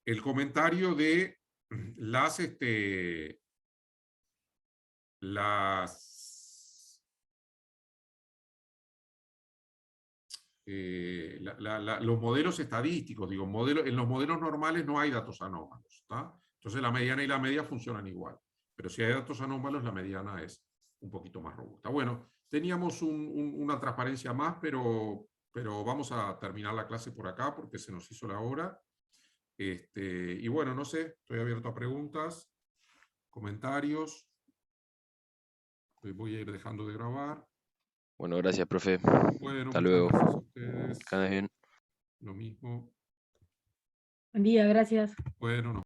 el comentario de los modelos estadísticos. Digo, en los modelos normales no hay datos anómalos. ¿Está? Entonces la mediana y la media funcionan igual. Pero si hay datos anómalos, la mediana es un poquito más robusta. Bueno, teníamos una transparencia más, pero vamos a terminar la clase por acá porque se nos hizo la hora. Y bueno, no sé, estoy abierto a preguntas, comentarios. Voy a ir dejando de grabar. Bueno, gracias, profe. Bueno, Hasta muchas luego. gracias a ustedes. Que andes bien. Lo mismo. Buen día, gracias. Bueno, nos